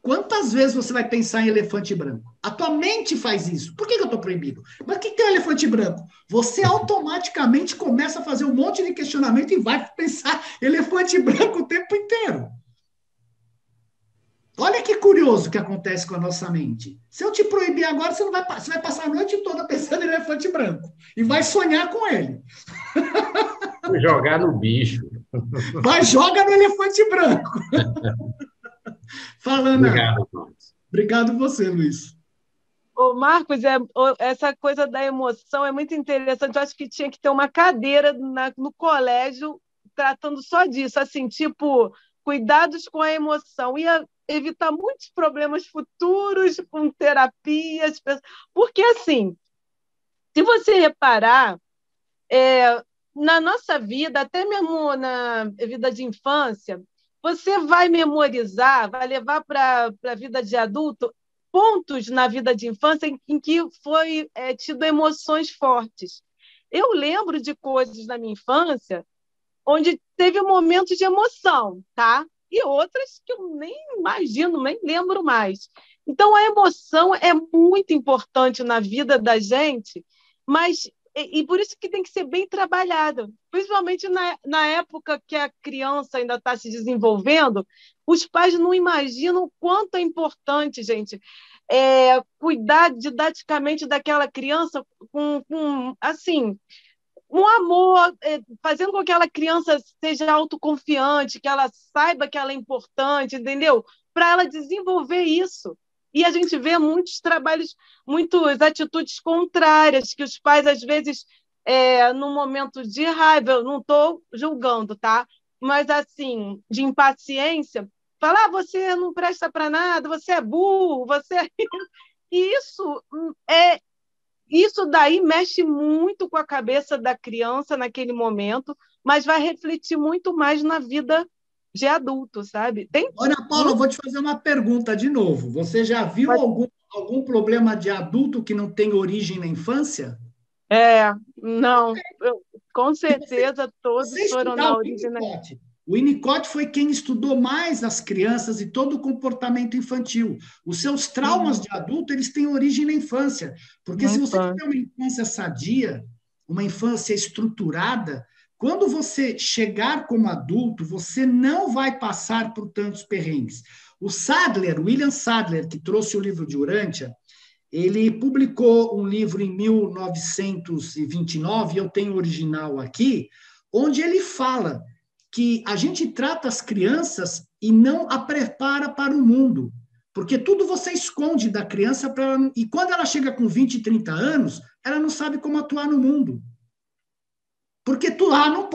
Quantas vezes você vai pensar em elefante branco? A tua mente faz isso. Por que eu estou proibido? Mas o que é um elefante branco? Você automaticamente começa a fazer um monte de questionamento e vai pensar elefante branco o tempo inteiro. Olha que curioso que acontece com a nossa mente. Se eu te proibir agora, você vai passar a noite toda pensando em elefante branco. E vai sonhar com ele. Vou jogar no bicho. Vai, joga no elefante branco. Falando. Obrigado, Marcos. Obrigado você, Luiz. Ô, Marcos, essa coisa da emoção é muito interessante. Eu acho que tinha que ter uma cadeira no colégio tratando só disso, assim, tipo, cuidados com a emoção. Ia evitar muitos problemas futuros com terapias. Porque, assim, se você reparar, na nossa vida, até mesmo na vida de infância, você vai memorizar, vai levar para a vida de adulto pontos na vida de infância em que foi tido emoções fortes. Eu lembro de coisas na minha infância onde teve momentos de emoção, tá? E outras que eu nem imagino, nem lembro mais. Então, a emoção é muito importante na vida da gente, mas e por isso que tem que ser bem trabalhada, principalmente na época que a criança ainda está se desenvolvendo, os pais não imaginam o quanto é importante, gente, cuidar didaticamente daquela criança assim, um amor, fazendo com que aquela criança seja autoconfiante, que ela saiba que ela é importante, entendeu? Para ela desenvolver isso. E a gente vê muitos trabalhos, muitas atitudes contrárias, que os pais, às vezes, no momento de raiva, eu não estou julgando, tá? Mas, assim, de impaciência, falar, você não presta para nada, você é burro, você é... E isso daí mexe muito com a cabeça da criança naquele momento, mas vai refletir muito mais na vida de adulto, sabe? Ana Paula, eu vou te fazer uma pergunta de novo. Você já viu algum problema de adulto que não tem origem na infância? Não. Com certeza, todos Você foram estudar na o origem. Winnicott. O Winnicott foi quem estudou mais as crianças e todo o comportamento infantil. Os seus traumas de adulto, eles têm origem na infância. Porque se você tiver uma infância sadia, uma infância estruturada, quando você chegar como adulto, você não vai passar por tantos perrengues. O Sadler, William Sadler, que trouxe o livro de Urântia, ele publicou um livro em 1929, eu tenho o original aqui, onde ele fala que a gente trata as crianças e não a prepara para o mundo, porque tudo você esconde da criança, e quando ela chega com 20, 30 anos, ela não sabe como atuar no mundo. Porque não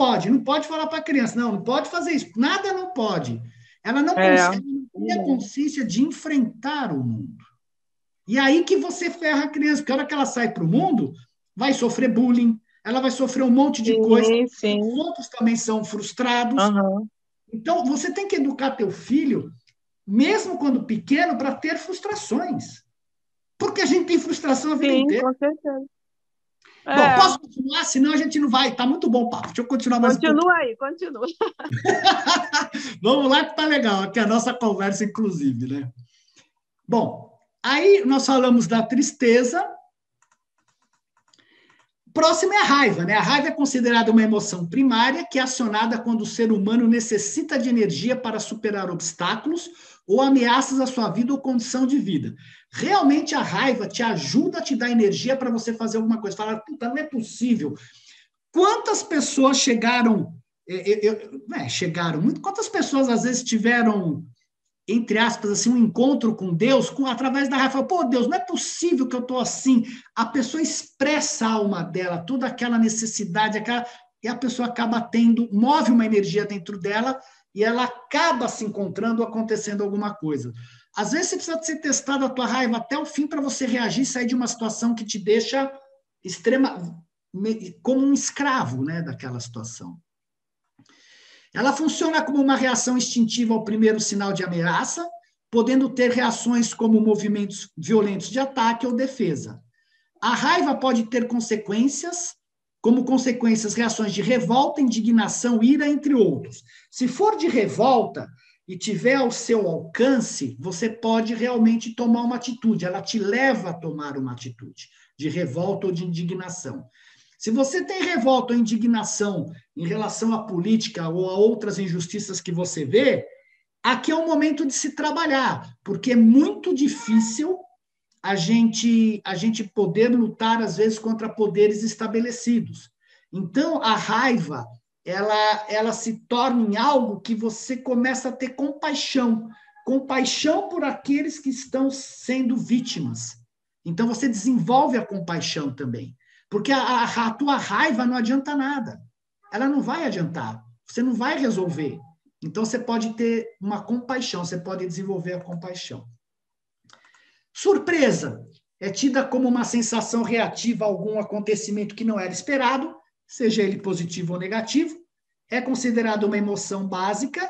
pode falar para a criança, não pode fazer isso, nada não pode. Ela não tem a consciência de enfrentar o mundo. E aí que você ferra a criança, porque a hora que ela sai para o mundo, vai sofrer bullying, ela vai sofrer um monte de coisa. Os outros também são frustrados. Então, você tem que educar teu filho, mesmo quando pequeno, para ter frustrações. Porque a gente tem frustração a vida inteira. Com certeza. Bom, posso continuar? Senão a gente não vai. Está muito bom o papo. Deixa eu continuar mais Continua aí, continua. Vamos lá que está legal. Aqui é a nossa conversa, inclusive, né? Bom, aí nós falamos da tristeza. Próximo é a raiva, né? A raiva é considerada uma emoção primária que é acionada quando o ser humano necessita de energia para superar obstáculos ou ameaças à sua vida ou condição de vida. Realmente a raiva te ajuda a te dar energia para você fazer alguma coisa. Falar, puta, não é possível. Quantas pessoas chegaram... Quantas pessoas às vezes tiveram, entre aspas, assim, um encontro com Deus através da raiva? Fala, pô, Deus, não é possível que eu estou assim. A pessoa expressa a alma dela, toda aquela necessidade, e a pessoa acaba move uma energia dentro dela e ela acaba se encontrando, acontecendo alguma coisa. Às vezes você precisa ser testado a tua raiva até o fim para você reagir e sair de uma situação que te deixa como um escravo, né, daquela situação. Ela funciona como uma reação instintiva ao primeiro sinal de ameaça, podendo ter reações como movimentos violentos de ataque ou defesa. A raiva pode ter como consequências, reações de revolta, indignação, ira, entre outros. Se for de revolta e tiver ao seu alcance, você pode realmente tomar uma atitude, ela te leva a tomar uma atitude de revolta ou de indignação. Se você tem revolta ou indignação em relação à política ou a outras injustiças que você vê, aqui é um momento de se trabalhar, porque é muito difícil a gente poder lutar, às vezes, contra poderes estabelecidos. Então, a raiva, ela se torna em algo que você começa a ter compaixão por aqueles que estão sendo vítimas. Então, você desenvolve a compaixão também. Porque a tua raiva não adianta nada. Ela não vai adiantar. Você não vai resolver. Então, você pode ter uma compaixão, você pode desenvolver a compaixão. Surpresa é tida como uma sensação reativa a algum acontecimento que não era esperado, seja ele positivo ou negativo. É considerada uma emoção básica,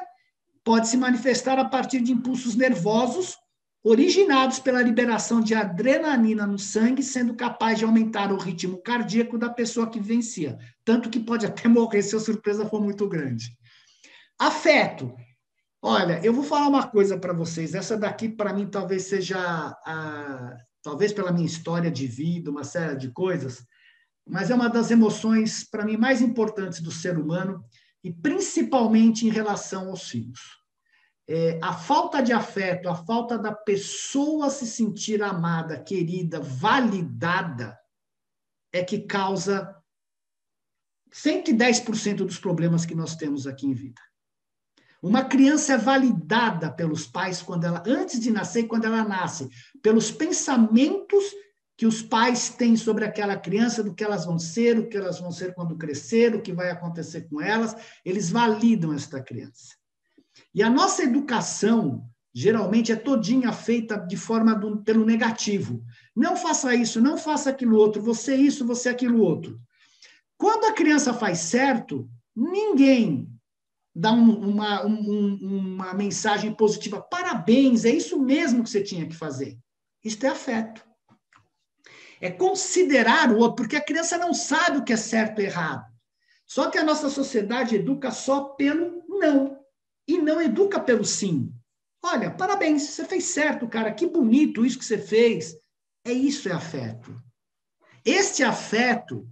pode se manifestar a partir de impulsos nervosos originados pela liberação de adrenalina no sangue, sendo capaz de aumentar o ritmo cardíaco da pessoa que vivencia. Tanto que pode até morrer se a surpresa for muito grande. Afeto. Olha, eu vou falar uma coisa para vocês. Essa daqui, para mim, talvez seja, talvez pela minha história de vida, uma série de coisas, mas é uma das emoções, para mim, mais importantes do ser humano, e principalmente em relação aos filhos. a falta de afeto, a falta da pessoa se sentir amada, querida, validada, é que causa 110% dos problemas que nós temos aqui em vida. Uma criança é validada pelos pais antes de nascer e quando ela nasce, pelos pensamentos que os pais têm sobre aquela criança, do que elas vão ser, o que elas vão ser quando crescer, o que vai acontecer com elas, eles validam esta criança. E a nossa educação, geralmente, é todinha feita de forma pelo negativo. Não faça isso, não faça aquilo outro, você isso, você aquilo outro. Quando a criança faz certo, ninguém dá uma mensagem positiva. Parabéns, é isso mesmo que você tinha que fazer. Isso é afeto. É considerar o outro, porque a criança não sabe o que é certo e errado. Só que a nossa sociedade educa só pelo não, e não educa pelo sim. Olha, parabéns, você fez certo, cara, que bonito isso que você fez. Isso é afeto. Este afeto,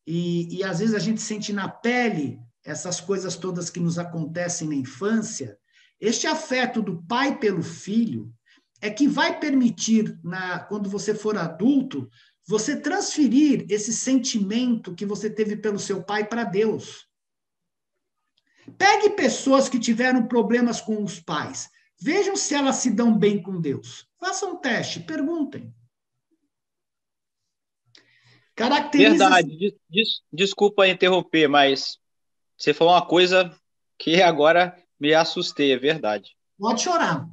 e às vezes a gente sente na pele essas coisas todas que nos acontecem na infância, este afeto do pai pelo filho é que vai permitir, quando você for adulto, você transferir esse sentimento que você teve pelo seu pai para Deus. Pegue pessoas que tiveram problemas com os pais. Vejam se elas se dão bem com Deus. Façam um teste, perguntem. Verdade. Desculpa interromper, mas você falou uma coisa que agora me assustei, é verdade. Pode chorar.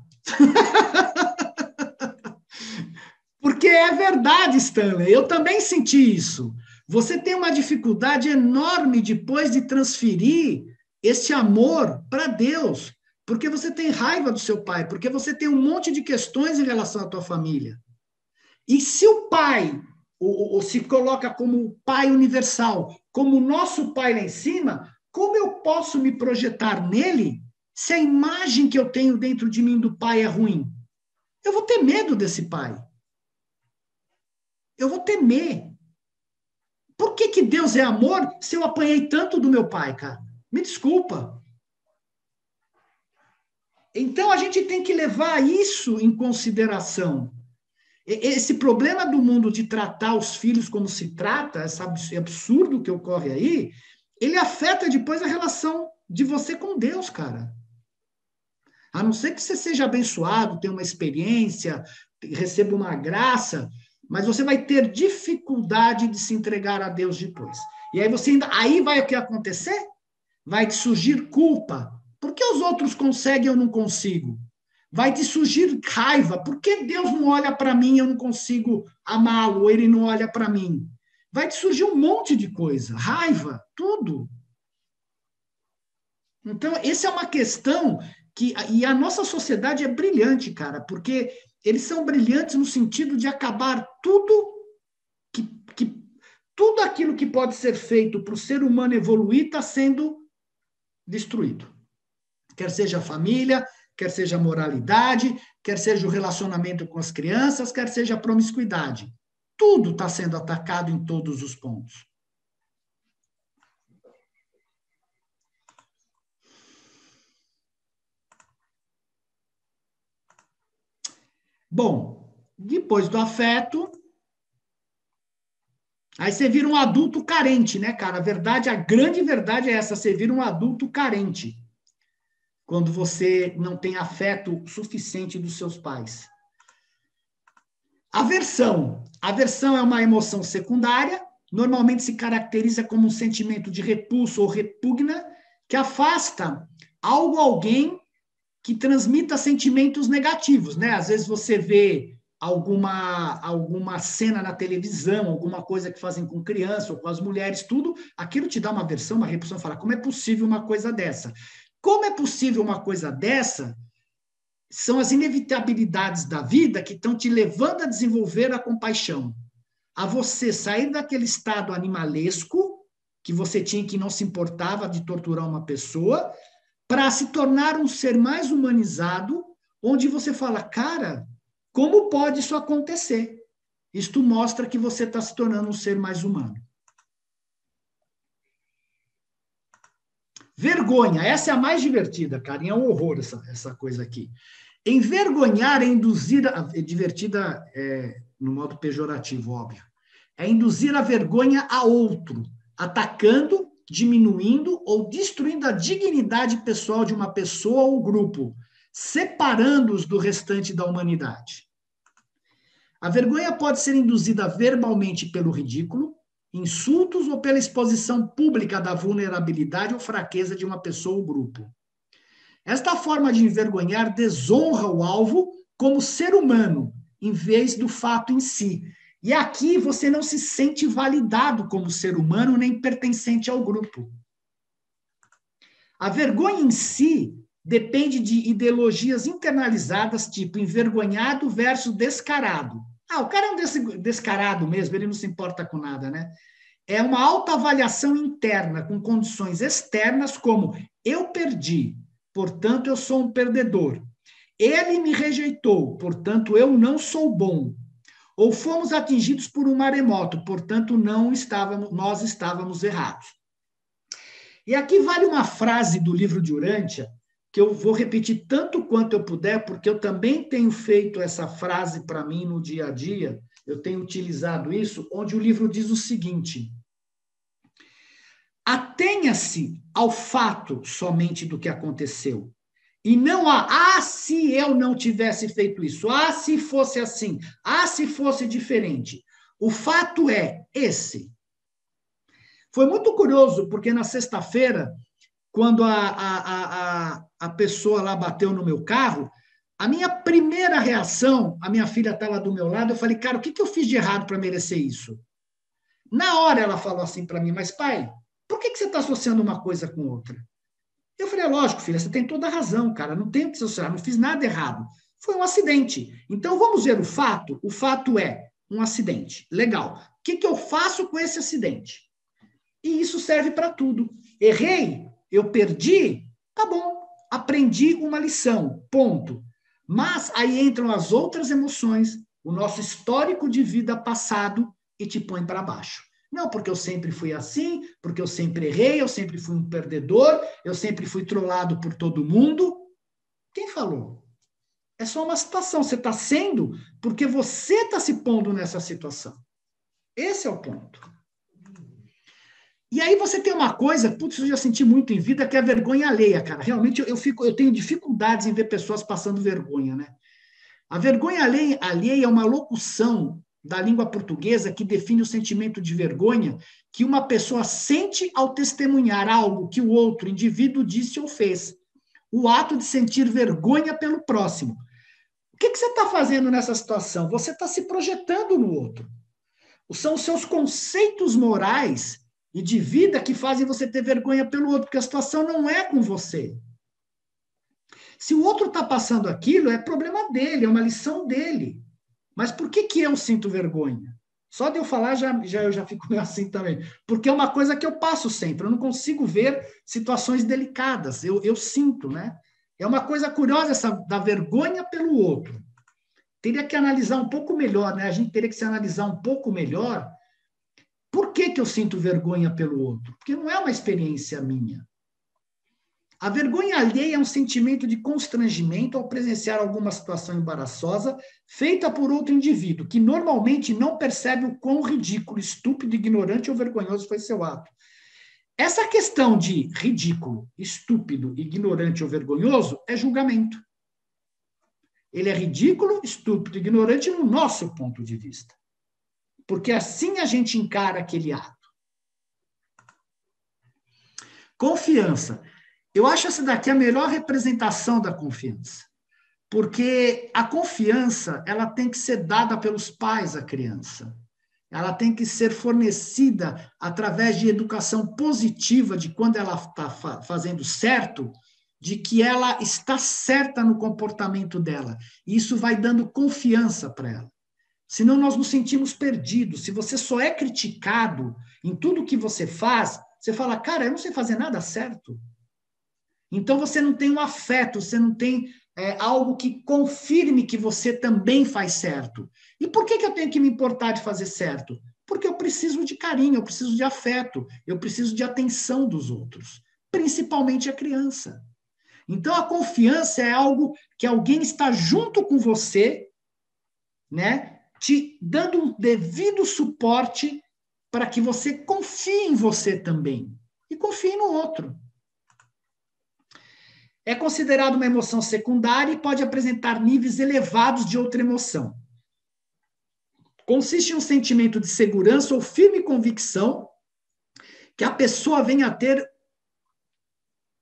Porque é verdade, Stanley. Eu também senti isso. Você tem uma dificuldade enorme depois de transferir esse amor para Deus, porque você tem raiva do seu pai, porque você tem um monte de questões em relação à tua família. E se o pai, ou se coloca como pai universal, como nosso pai lá em cima, como eu posso me projetar nele se a imagem que eu tenho dentro de mim do pai é ruim? Eu vou ter medo desse pai. Eu vou temer. Por que Deus é amor se eu apanhei tanto do meu pai, cara? Me desculpa. Então, a gente tem que levar isso em consideração. Esse problema do mundo de tratar os filhos como se trata, esse absurdo que ocorre aí, ele afeta depois a relação de você com Deus, cara. A não ser que você seja abençoado, tenha uma experiência, receba uma graça, mas você vai ter dificuldade de se entregar a Deus depois. E aí vai o que acontecer? Vai te surgir culpa. Por que os outros conseguem e eu não consigo? Vai te surgir raiva. Por que Deus não olha para mim e eu não consigo amá-lo, ou ele não olha para mim? Vai te surgir um monte de coisa. Raiva, tudo. Então, essa é uma questão e a nossa sociedade é brilhante, cara, porque eles são brilhantes no sentido de acabar tudo tudo aquilo que pode ser feito para o ser humano evoluir está sendo destruído. Quer seja a família, quer seja a moralidade, quer seja o relacionamento com as crianças, quer seja a promiscuidade. Tudo está sendo atacado em todos os pontos. Bom, depois do afeto, aí você vira um adulto carente, né, cara? A grande verdade é essa, você vira um adulto carente. Quando você não tem afeto suficiente dos seus pais. Aversão. Aversão é uma emoção secundária, normalmente se caracteriza como um sentimento de repulso ou repugna, que afasta algo ou alguém que transmita sentimentos negativos, né? Às vezes você vê alguma cena na televisão, alguma coisa que fazem com criança ou com as mulheres, tudo, aquilo te dá uma aversão, uma repulsão, fala, como é possível uma coisa dessa? Como é possível uma coisa dessa? São as inevitabilidades da vida que estão te levando a desenvolver a compaixão, a você sair daquele estado animalesco que você tinha, que não se importava de torturar uma pessoa, para se tornar um ser mais humanizado, onde você fala, cara, como pode isso acontecer? Isto mostra que você está se tornando um ser mais humano. Vergonha, essa é a mais divertida, cara, e é um horror essa coisa aqui. Envergonhar é induzir, divertida no modo pejorativo, óbvio, é induzir a vergonha a outro, atacando, diminuindo ou destruindo a dignidade pessoal de uma pessoa ou grupo, separando-os do restante da humanidade. A vergonha pode ser induzida verbalmente pelo ridículo, insultos ou pela exposição pública da vulnerabilidade ou fraqueza de uma pessoa ou grupo. Esta forma de envergonhar desonra o alvo como ser humano, em vez do fato em si. E aqui você não se sente validado como ser humano nem pertencente ao grupo. A vergonha em si depende de ideologias internalizadas, tipo envergonhado versus descarado. O cara é um descarado mesmo, ele não se importa com nada, né? É uma autoavaliação interna, com condições externas, como eu perdi, portanto eu sou um perdedor. Ele me rejeitou, portanto eu não sou bom. Ou fomos atingidos por um maremoto, portanto nós estávamos errados. E aqui vale uma frase do livro de Urântia, que eu vou repetir tanto quanto eu puder, porque eu também tenho feito essa frase para mim no dia a dia, eu tenho utilizado isso, onde o livro diz o seguinte: atenha-se ao fato somente do que aconteceu, e não se eu não tivesse feito isso, se fosse assim, se fosse diferente. O fato é esse. Foi muito curioso, porque na sexta-feira, quando a pessoa lá bateu no meu carro, a minha primeira reação, a minha filha estava do meu lado, eu falei, cara, o que eu fiz de errado para merecer isso? Na hora ela falou assim para mim, mas pai, por que você está associando uma coisa com outra? Eu falei, lógico, filha, você tem toda a razão, cara, não tem o que associar, não fiz nada errado. Foi um acidente. Então vamos ver o fato? O fato é um acidente. Legal. O que eu faço com esse acidente? E isso serve para tudo. Errei, eu perdi, tá bom, aprendi uma lição, ponto. Mas aí entram as outras emoções, o nosso histórico de vida passado e te põe para baixo. Não, porque eu sempre fui assim, porque eu sempre errei, eu sempre fui um perdedor, eu sempre fui trollado por todo mundo. Quem falou? É só uma situação, você está sendo porque você está se pondo nessa situação. Esse é o ponto. E aí você tem uma coisa, putz, eu já senti muito em vida, que é a vergonha alheia, cara. Realmente eu tenho dificuldades em ver pessoas passando vergonha, né? A vergonha alheia é uma locução da língua portuguesa que define o sentimento de vergonha que uma pessoa sente ao testemunhar algo que o outro indivíduo disse ou fez. O ato de sentir vergonha pelo próximo. O que você está fazendo nessa situação? Você está se projetando no outro. São os seus conceitos morais e de vida que fazem você ter vergonha pelo outro, porque a situação não é com você. Se o outro está passando aquilo, é problema dele, é uma lição dele. Mas por que eu sinto vergonha? Só de eu falar, eu já fico assim também. Porque é uma coisa que eu passo sempre, eu não consigo ver situações delicadas, eu sinto, né? É uma coisa curiosa essa da vergonha pelo outro. Teria que analisar um pouco melhor, né? A gente teria que se analisar um pouco melhor. Por que eu sinto vergonha pelo outro? Porque não é uma experiência minha. A vergonha alheia é um sentimento de constrangimento ao presenciar alguma situação embaraçosa feita por outro indivíduo, que normalmente não percebe o quão ridículo, estúpido, ignorante ou vergonhoso foi seu ato. Essa questão de ridículo, estúpido, ignorante ou vergonhoso é julgamento. Ele é ridículo, estúpido, ignorante no nosso ponto de vista. Porque assim a gente encara aquele ato. Confiança. Eu acho essa daqui a melhor representação da confiança. Porque a confiança, ela tem que ser dada pelos pais à criança. Ela tem que ser fornecida através de educação positiva, de quando ela está fazendo certo, de que ela está certa no comportamento dela. E isso vai dando confiança para ela. Senão nós nos sentimos perdidos. Se você só é criticado em tudo que você faz, você fala, cara, eu não sei fazer nada certo. Então você não tem um afeto, você não tem algo que confirme que você também faz certo. E por que eu tenho que me importar de fazer certo? Porque eu preciso de carinho, eu preciso de afeto, eu preciso de atenção dos outros. principalmente a criança. Então, a confiança é algo que alguém está junto com você, né, te dando um devido suporte para que você confie em você também e confie no outro. É considerado uma emoção secundária e pode apresentar níveis elevados de outra emoção. Consiste em um sentimento de segurança ou firme convicção que a pessoa venha a ter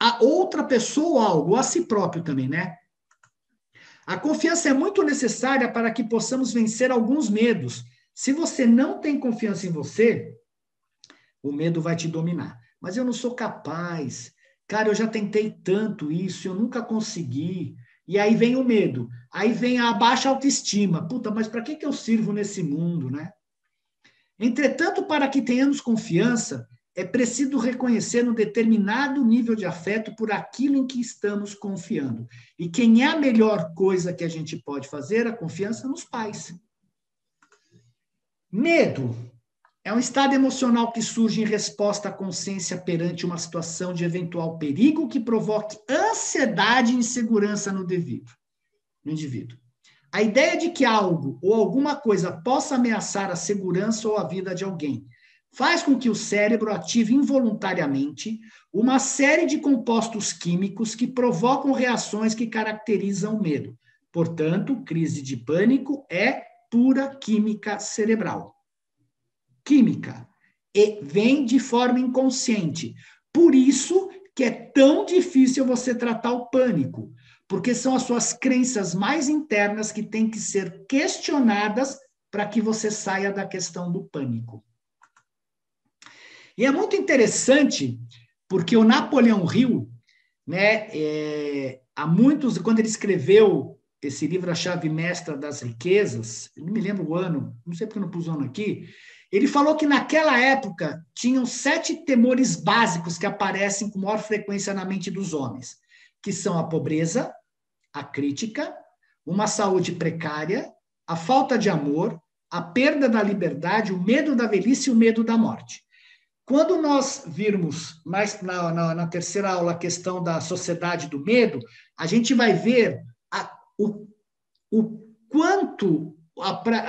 a outra pessoa ou algo, ou a si próprio também, né? A confiança é muito necessária para que possamos vencer alguns medos. Se você não tem confiança em você, o medo vai te dominar. Mas eu não sou capaz. Cara, eu já tentei tanto isso, eu nunca consegui. E aí vem o medo. Aí vem a baixa autoestima. Puta, mas para que eu sirvo nesse mundo, né? Entretanto, para que tenhamos confiança, é preciso reconhecer um determinado nível de afeto por aquilo em que estamos confiando. E quem é a melhor coisa que a gente pode fazer? A confiança nos pais. Medo é um estado emocional que surge em resposta à consciência perante uma situação de eventual perigo que provoque ansiedade e insegurança no indivíduo. A ideia de que algo ou alguma coisa possa ameaçar a segurança ou a vida de alguém faz com que o cérebro ative involuntariamente uma série de compostos químicos que provocam reações que caracterizam o medo. Portanto, crise de pânico é pura química cerebral. Química. E vem de forma inconsciente. Por isso que é tão difícil você tratar o pânico, porque são as suas crenças mais internas que têm que ser questionadas para que você saia da questão do pânico. E é muito interessante, porque o Napoleão Hill, né, há muitos, quando ele escreveu esse livro, A Chave Mestra das Riquezas, eu não me lembro o ano, não sei porque eu não pus o ano aqui, ele falou que naquela época tinham 7 temores básicos que aparecem com maior frequência na mente dos homens, que são a pobreza, a crítica, uma saúde precária, a falta de amor, a perda da liberdade, o medo da velhice e o medo da morte. Quando nós virmos mais na terceira aula a questão da sociedade do medo, a gente vai ver o quanto...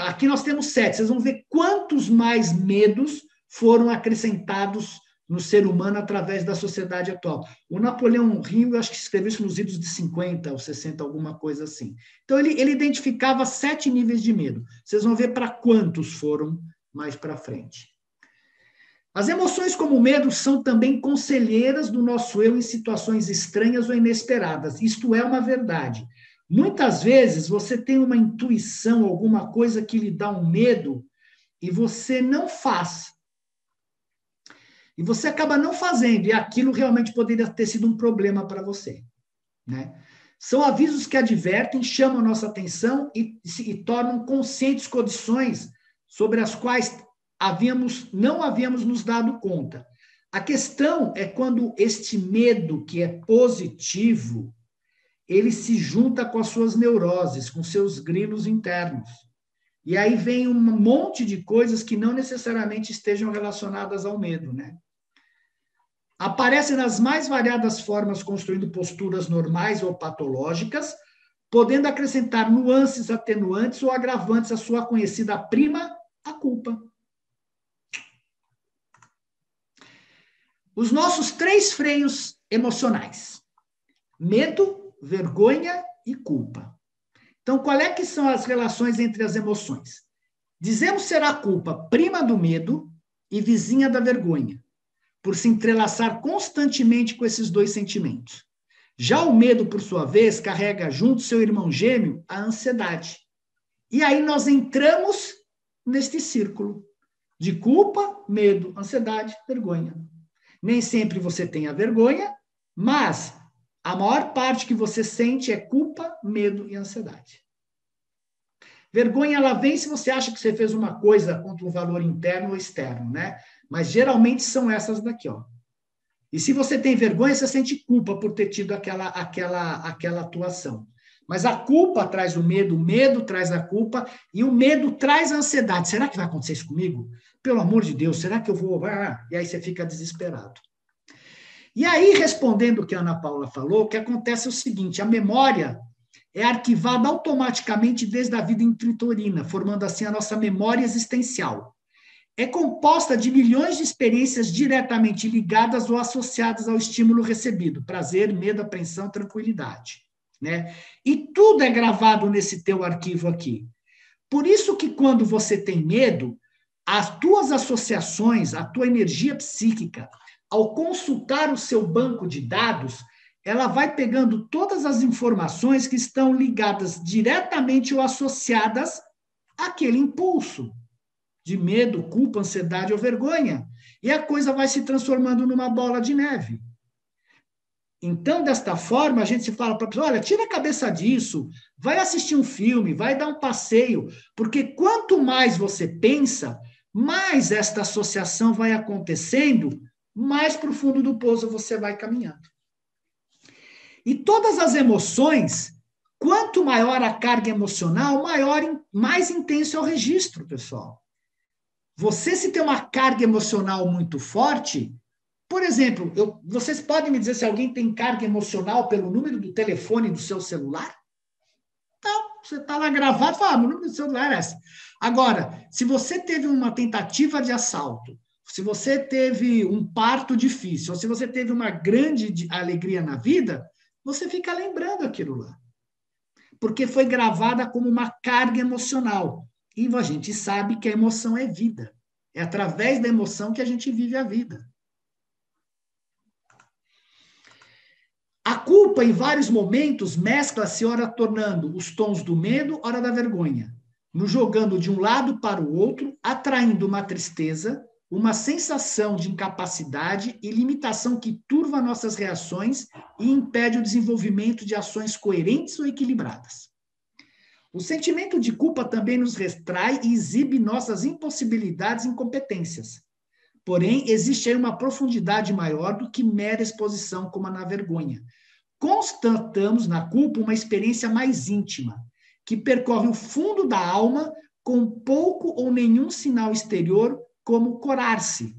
Aqui nós temos 7, vocês vão ver quantos mais medos foram acrescentados no ser humano através da sociedade atual. O Napoleão Hill, eu acho que escreveu isso nos idos de 50 ou 60, alguma coisa assim. Então, ele identificava 7 níveis de medo. Vocês vão ver para quantos foram mais para frente. As emoções como o medo são também conselheiras do nosso eu em situações estranhas ou inesperadas. Isto é uma verdade. Muitas vezes você tem uma intuição, alguma coisa que lhe dá um medo e você não faz. E você acaba não fazendo, e aquilo realmente poderia ter sido um problema para você, né? São avisos que advertem, chamam a nossa atenção e tornam conscientes condições sobre as quais não havíamos nos dado conta. A questão é quando este medo, que é positivo, ele se junta com as suas neuroses, com seus grilos internos. E aí vem um monte de coisas que não necessariamente estejam relacionadas ao medo, né? Aparece nas mais variadas formas, construindo posturas normais ou patológicas, podendo acrescentar nuances atenuantes ou agravantes à sua conhecida prima, a culpa. Os nossos 3 freios emocionais: medo, vergonha e culpa. Então, qual é que são as relações entre as emoções? Dizemos ser a culpa prima do medo e vizinha da vergonha, por se entrelaçar constantemente com esses 2 sentimentos. Já o medo, por sua vez, carrega junto seu irmão gêmeo, a ansiedade. E aí nós entramos neste círculo de culpa, medo, ansiedade, vergonha. Nem sempre você tem a vergonha, mas a maior parte que você sente é culpa, medo e ansiedade. Vergonha, ela vem se você acha que você fez uma coisa contra um valor interno ou externo, né? Mas geralmente são essas daqui, ó. E se você tem vergonha, você sente culpa por ter tido aquela atuação. Mas a culpa traz o medo traz a culpa, e o medo traz a ansiedade. Será que vai acontecer isso comigo? Pelo amor de Deus, será que eu vou... E aí você fica desesperado. E aí, respondendo o que a Ana Paula falou, o que acontece é o seguinte, a memória é arquivada automaticamente desde a vida intrauterina, formando assim a nossa memória existencial. É composta de milhões de experiências diretamente ligadas ou associadas ao estímulo recebido, prazer, medo, apreensão, tranquilidade, né? E tudo é gravado nesse teu arquivo aqui. Por isso que quando você tem medo, as tuas associações, a tua energia psíquica, ao consultar o seu banco de dados, ela vai pegando todas as informações que estão ligadas diretamente ou associadas àquele impulso de medo, culpa, ansiedade ou vergonha. E a coisa vai se transformando numa bola de neve. Então, desta forma, a gente se fala para a pessoa, olha, tira a cabeça disso, vai assistir um filme, vai dar um passeio, porque quanto mais você pensa, mais esta associação vai acontecendo, mais para o fundo do poço você vai caminhando. E todas as emoções, quanto maior a carga emocional, mais intenso é o registro, pessoal. Você, se tem uma carga emocional muito forte, por exemplo, vocês podem me dizer se alguém tem carga emocional pelo número do telefone do seu celular? Então, você está lá gravado e fala, meu número do celular é esse. Agora, se você teve uma tentativa de assalto, se você teve um parto difícil, ou se você teve uma grande alegria na vida, você fica lembrando aquilo lá. Porque foi gravada como uma carga emocional. E a gente sabe que a emoção é vida. É através da emoção que a gente vive a vida. A culpa, em vários momentos, mescla-se, ora tornando os tons do medo, ora da vergonha, nos jogando de um lado para o outro, atraindo uma tristeza, uma sensação de incapacidade e limitação que turva nossas reações e impede o desenvolvimento de ações coerentes ou equilibradas. O sentimento de culpa também nos retrai e exibe nossas impossibilidades e incompetências. Porém, existe aí uma profundidade maior do que mera exposição, como na vergonha. Constatamos na culpa uma experiência mais íntima, que percorre o fundo da alma com pouco ou nenhum sinal exterior, como corar-se.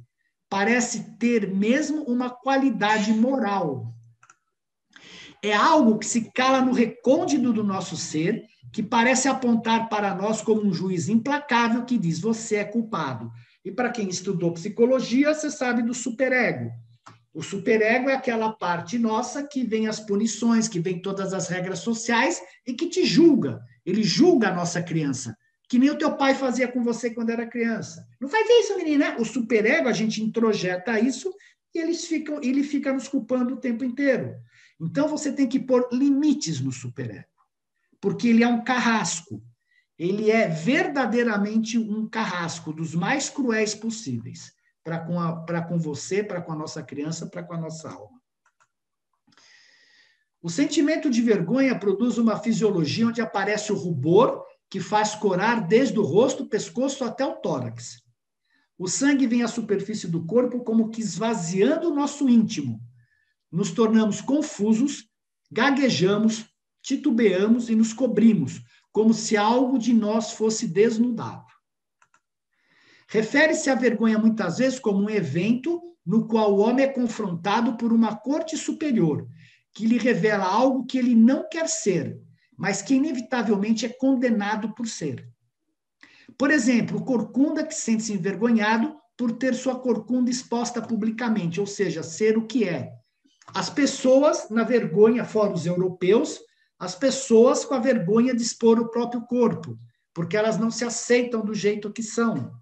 Parece ter mesmo uma qualidade moral. É algo que se cala no recôndito do nosso ser, que parece apontar para nós como um juiz implacável que diz, você é culpado. E para quem estudou psicologia, você sabe do superego. O superego é aquela parte nossa que vem as punições, que vem todas as regras sociais e que te julga. Ele julga a nossa criança, que nem o teu pai fazia com você quando era criança. Não faz isso, menina. O superego, a gente introjeta isso e ele fica nos culpando o tempo inteiro. Então, você tem que pôr limites no superego, porque ele é um carrasco. Ele é verdadeiramente um carrasco dos mais cruéis possíveis para com você, para com a nossa criança, para com a nossa alma. O sentimento de vergonha produz uma fisiologia onde aparece o rubor, que faz corar desde o rosto, pescoço até o tórax. O sangue vem à superfície do corpo como que esvaziando o nosso íntimo. Nos tornamos confusos, gaguejamos, titubeamos e nos cobrimos, como se algo de nós fosse desnudado. Refere-se à vergonha muitas vezes como um evento no qual o homem é confrontado por uma corte superior, que lhe revela algo que ele não quer ser, mas que inevitavelmente é condenado por ser. Por exemplo, o corcunda que sente-se envergonhado por ter sua corcunda exposta publicamente, ou seja, ser o que é. As pessoas, na vergonha, fora os europeus, as pessoas com a vergonha de expor o próprio corpo, porque elas não se aceitam do jeito que são.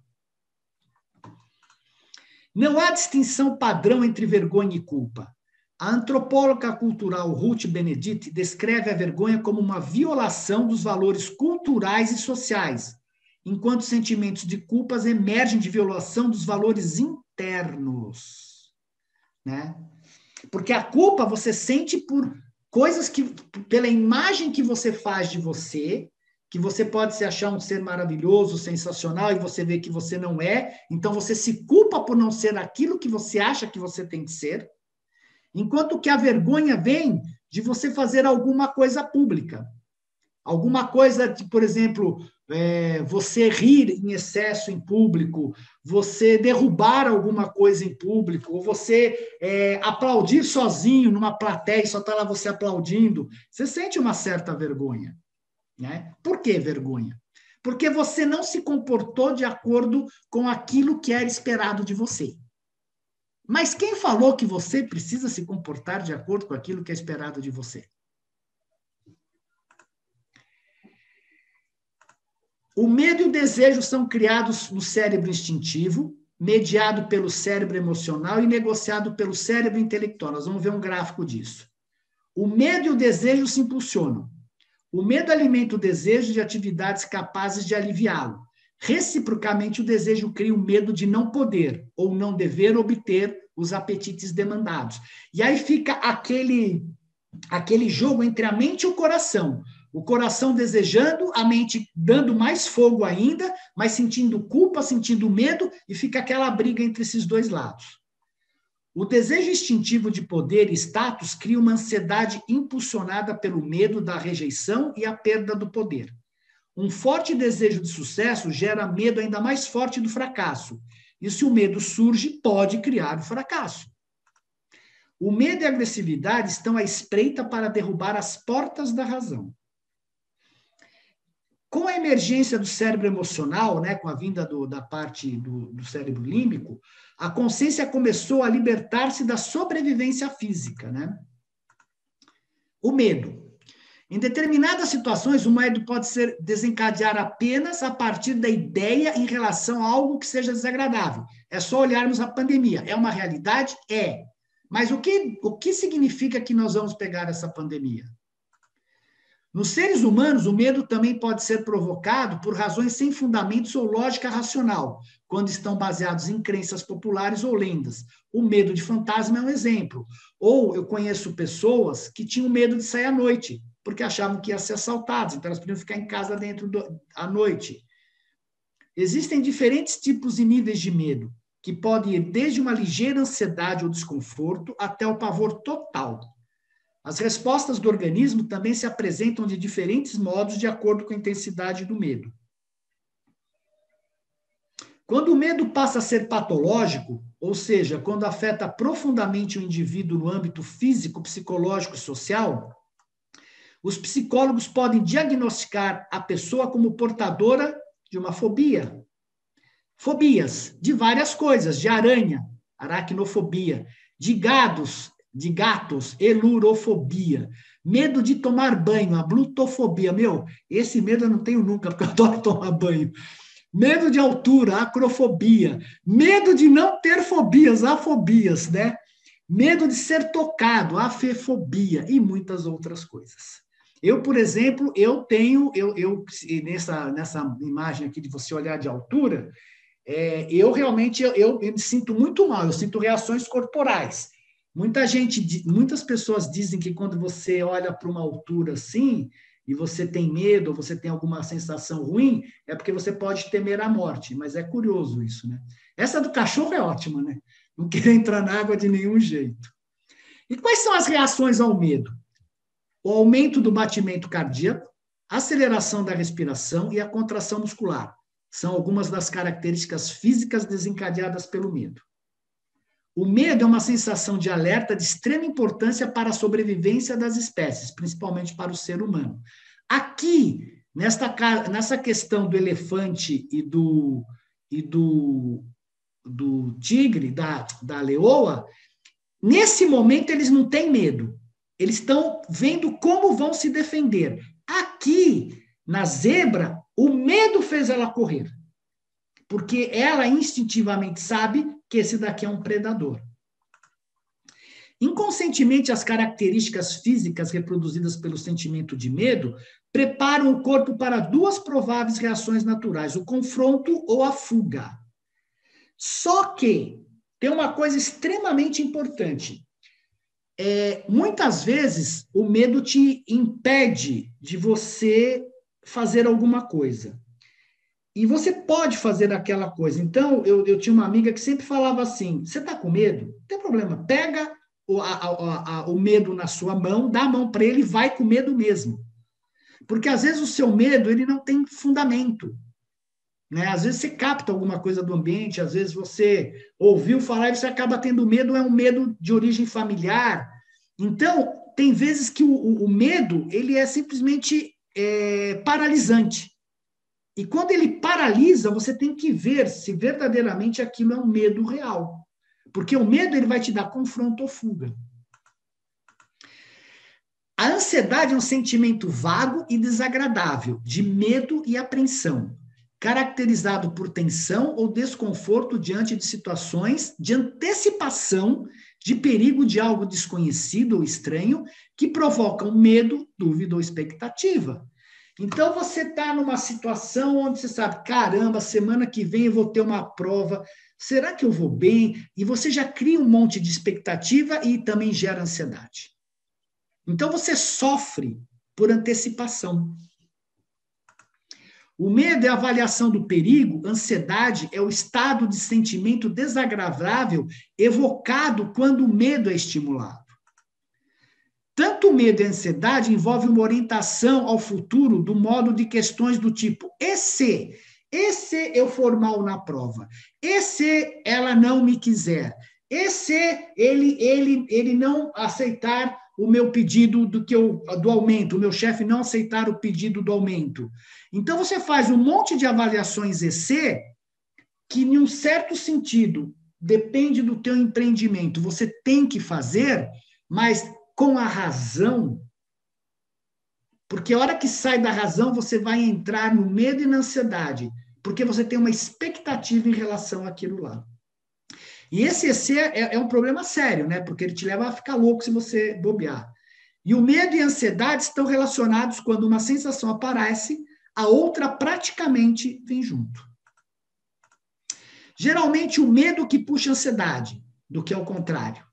Não há distinção padrão entre vergonha e culpa. A antropóloga cultural Ruth Benedict descreve a vergonha como uma violação dos valores culturais e sociais, enquanto sentimentos de culpas emergem de violação dos valores internos, né? Porque a culpa você sente por coisas que, pela imagem que você faz de você, que você pode se achar um ser maravilhoso, sensacional, e você vê que você não é, então você se culpa por não ser aquilo que você acha que você tem que ser, enquanto que a vergonha vem de você fazer alguma coisa pública. Alguma coisa, de, por exemplo, você rir em excesso em público, você derrubar alguma coisa em público, ou você aplaudir sozinho numa plateia e só está lá você aplaudindo, você sente uma certa vergonha. Né? Por que vergonha? Porque você não se comportou de acordo com aquilo que era esperado de você. Mas quem falou que você precisa se comportar de acordo com aquilo que é esperado de você? O medo e o desejo são criados no cérebro instintivo, mediado pelo cérebro emocional e negociado pelo cérebro intelectual. Nós vamos ver um gráfico disso. O medo e o desejo se impulsionam. O medo alimenta o desejo de atividades capazes de aliviá-lo. Reciprocamente, o desejo cria o medo de não poder ou não dever obter os apetites demandados. E aí fica aquele jogo entre a mente e o coração. O coração desejando, a mente dando mais fogo ainda, mas sentindo culpa, sentindo medo, e fica aquela briga entre esses dois lados. O desejo instintivo de poder e status cria uma ansiedade impulsionada pelo medo da rejeição e a perda do poder. Um forte desejo de sucesso gera medo ainda mais forte do fracasso. E se o medo surge, pode criar o fracasso. O medo e a agressividade estão à espreita para derrubar as portas da razão. Com a emergência do cérebro emocional, né, com a vinda da parte do cérebro límbico, a consciência começou a libertar-se da sobrevivência física. Né? O medo. Em determinadas situações, o medo pode desencadear apenas a partir da ideia em relação a algo que seja desagradável. É só olharmos a pandemia. É uma realidade? É. Mas o que significa que nós vamos pegar essa pandemia? Nos seres humanos, o medo também pode ser provocado por razões sem fundamentos ou lógica racional, quando estão baseados em crenças populares ou lendas. O medo de fantasma é um exemplo. Ou eu conheço pessoas que tinham medo de sair à noite, porque achavam que iam ser assaltados, então elas podiam ficar em casa à noite. Existem diferentes tipos e níveis de medo, que podem ir desde uma ligeira ansiedade ou desconforto até o pavor total. As respostas do organismo também se apresentam de diferentes modos de acordo com a intensidade do medo. Quando o medo passa a ser patológico, ou seja, quando afeta profundamente o indivíduo no âmbito físico, psicológico e social, os psicólogos podem diagnosticar a pessoa como portadora de uma fobia. Fobias de várias coisas, de aranha, aracnofobia, de gatos, elurofobia, medo de tomar banho, a blutofobia. Meu, esse medo eu não tenho nunca, porque eu adoro tomar banho. Medo de altura, acrofobia, medo de não ter fobias, afobias, né? Medo de ser tocado, afefobia e muitas outras coisas. Eu, por exemplo, nessa imagem aqui de você olhar de altura, eu realmente me sinto muito mal, eu sinto reações corporais. Muitas pessoas dizem que quando você olha para uma altura assim, e você tem medo, ou você tem alguma sensação ruim, é porque você pode temer a morte, mas é curioso isso, né? Essa do cachorro é ótima, né? Não querer entrar na água de nenhum jeito. E quais são as reações ao medo? O aumento do batimento cardíaco, aceleração da respiração e a contração muscular. São algumas das características físicas desencadeadas pelo medo. O medo é uma sensação de alerta de extrema importância para a sobrevivência das espécies, principalmente para o ser humano. Aqui, nessa questão do elefante e do tigre, da leoa, nesse momento eles não têm medo. Eles estão vendo como vão se defender. Aqui, na zebra, o medo fez ela correr. Porque ela instintivamente sabe que esse daqui é um predador. Inconscientemente, as características físicas reproduzidas pelo sentimento de medo preparam o corpo para duas prováveis reações naturais, o confronto ou a fuga. Só que tem uma coisa extremamente importante. Muitas vezes, o medo te impede de você fazer alguma coisa. E você pode fazer aquela coisa. Então, eu tinha uma amiga que sempre falava assim, você está com medo? Não tem problema, pega o medo na sua mão, dá a mão para ele e vai com medo mesmo. Porque, às vezes, o seu medo ele não tem fundamento. Né? Às vezes, você capta alguma coisa do ambiente, às vezes, você ouviu falar e você acaba tendo medo, é um medo de origem familiar. Então, tem vezes que o medo ele é simplesmente paralisante. E quando ele paralisa, você tem que ver se verdadeiramente aquilo é um medo real. Porque o medo ele vai te dar confronto ou fuga. A ansiedade é um sentimento vago e desagradável, de medo e apreensão, caracterizado por tensão ou desconforto diante de situações de antecipação de perigo de algo desconhecido ou estranho que provocam medo, dúvida ou expectativa. Então, você está numa situação onde você sabe, caramba, semana que vem eu vou ter uma prova, será que eu vou bem? E você já cria um monte de expectativa e também gera ansiedade. Então, você sofre por antecipação. O medo é a avaliação do perigo, ansiedade é o estado de sentimento desagradável evocado quando o medo é estimulado. Tanto o medo e a ansiedade envolvem uma orientação ao futuro do modo de questões do tipo, e se eu for mal na prova? E se ela não me quiser? E se ele não aceitar o meu pedido do aumento, o meu chefe não aceitar o pedido do aumento? Então, você faz um monte de avaliações EC que, em um certo sentido, depende do teu empreendimento. Você tem que fazer, mas com a razão, porque a hora que sai da razão, você vai entrar no medo e na ansiedade, porque você tem uma expectativa em relação àquilo lá. E esse EC é um problema sério, né? Porque ele te leva a ficar louco se você bobear. E o medo e a ansiedade estão relacionados quando uma sensação aparece, a outra praticamente vem junto. Geralmente, o medo que puxa a ansiedade, do que ao contrário.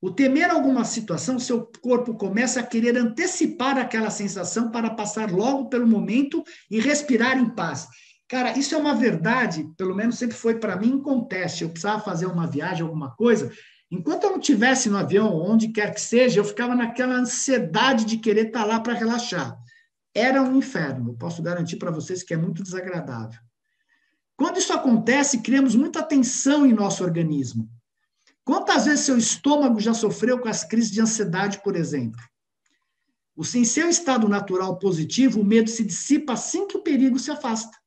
O temer alguma situação, seu corpo começa a querer antecipar aquela sensação para passar logo pelo momento e respirar em paz. Cara, isso é uma verdade, pelo menos sempre foi para mim, inconteste. Eu precisava fazer uma viagem, alguma coisa. Enquanto eu não estivesse no avião, onde quer que seja, eu ficava naquela ansiedade de querer estar lá para relaxar. Era um inferno. Eu posso garantir para vocês que é muito desagradável. Quando isso acontece, criamos muita tensão em nosso organismo. Quantas vezes seu estômago já sofreu com as crises de ansiedade, por exemplo? Em seu estado natural positivo, o medo se dissipa assim que o perigo se afasta.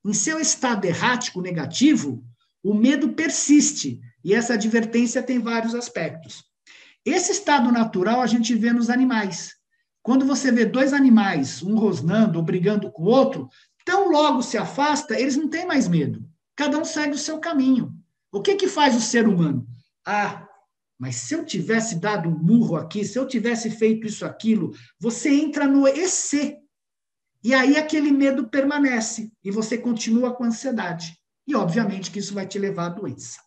Em seu estado errático, negativo, o medo persiste, e essa advertência tem vários aspectos. Esse estado natural a gente vê nos animais. Quando você vê dois animais, um rosnando ou brigando com o outro, tão logo se afasta, eles não têm mais medo. Cada um segue o seu caminho. O que faz o ser humano? Ah, mas se eu tivesse dado um murro aqui, se eu tivesse feito isso, aquilo, você entra no EC. E aí aquele medo permanece e você continua com ansiedade. E obviamente que isso vai te levar à doença.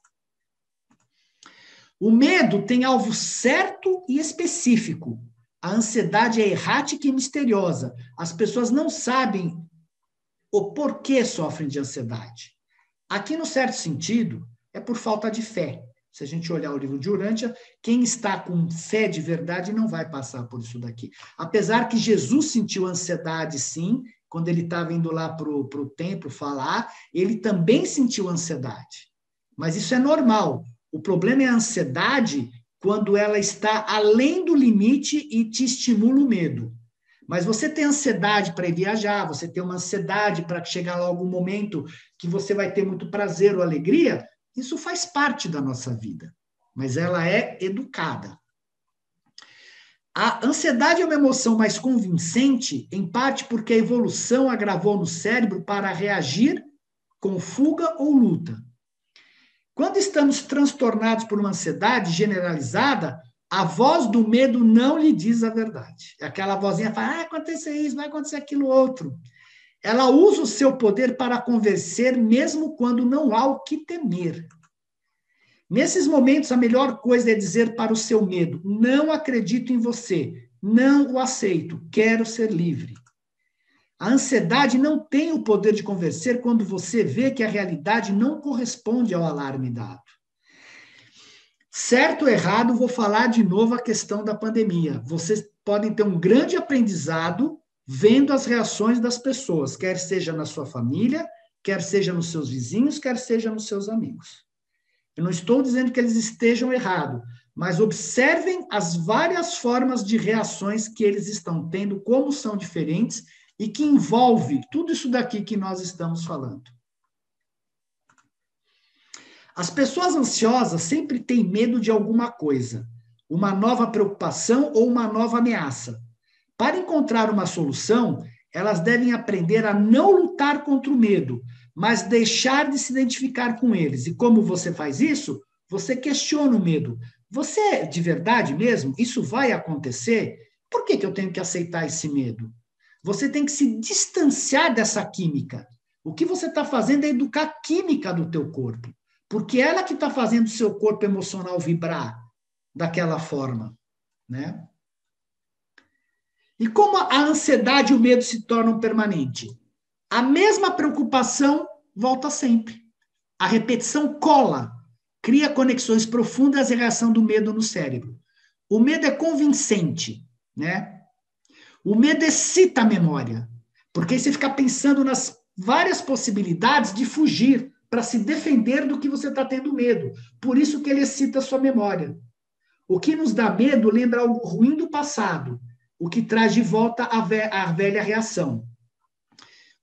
O medo tem alvo certo e específico. A ansiedade é errática e misteriosa. As pessoas não sabem o porquê sofrem de ansiedade. Aqui, no certo sentido, é por falta de fé. Se a gente olhar o livro de Urântia, quem está com fé de verdade não vai passar por isso daqui. Apesar que Jesus sentiu ansiedade, sim, quando ele estava indo lá para o templo falar, ele também sentiu ansiedade. Mas isso é normal. O problema é a ansiedade quando ela está além do limite e te estimula o medo. Mas você tem ansiedade para ir viajar, você tem uma ansiedade para chegar lá algum momento que você vai ter muito prazer ou alegria, isso faz parte da nossa vida, mas ela é educada. A ansiedade é uma emoção mais convincente, em parte porque a evolução agravou no cérebro para reagir com fuga ou luta. Quando estamos transtornados por uma ansiedade generalizada, a voz do medo não lhe diz a verdade. Aquela vozinha fala, vai acontecer isso, vai acontecer aquilo outro. Ela usa o seu poder para convencer, mesmo quando não há o que temer. Nesses momentos, a melhor coisa é dizer para o seu medo, não acredito em você, não o aceito, quero ser livre. A ansiedade não tem o poder de convencer quando você vê que a realidade não corresponde ao alarme dado. Certo ou errado, vou falar de novo a questão da pandemia. Vocês podem ter um grande aprendizado vendo as reações das pessoas, quer seja na sua família, quer seja nos seus vizinhos, quer seja nos seus amigos. Eu não estou dizendo que eles estejam errados, mas observem as várias formas de reações que eles estão tendo, como são diferentes e que envolve tudo isso daqui que nós estamos falando. As pessoas ansiosas sempre têm medo de alguma coisa, uma nova preocupação ou uma nova ameaça. Para encontrar uma solução, elas devem aprender a não lutar contra o medo, mas deixar de se identificar com eles. E como você faz isso? Você questiona o medo. Você, de verdade mesmo, isso vai acontecer? Por que eu tenho que aceitar esse medo? Você tem que se distanciar dessa química. O que você está fazendo é educar a química do teu corpo, porque é ela que está fazendo o seu corpo emocional vibrar daquela forma, né? E como a ansiedade e o medo se tornam permanentes? A mesma preocupação volta sempre. A repetição cola, cria conexões profundas e reação do medo no cérebro. O medo é convincente, né? O medo excita a memória, porque você fica pensando nas várias possibilidades de fugir para se defender do que você está tendo medo. Por isso que ele excita a sua memória. O que nos dá medo lembra algo ruim do passado, o que traz de volta a velha reação.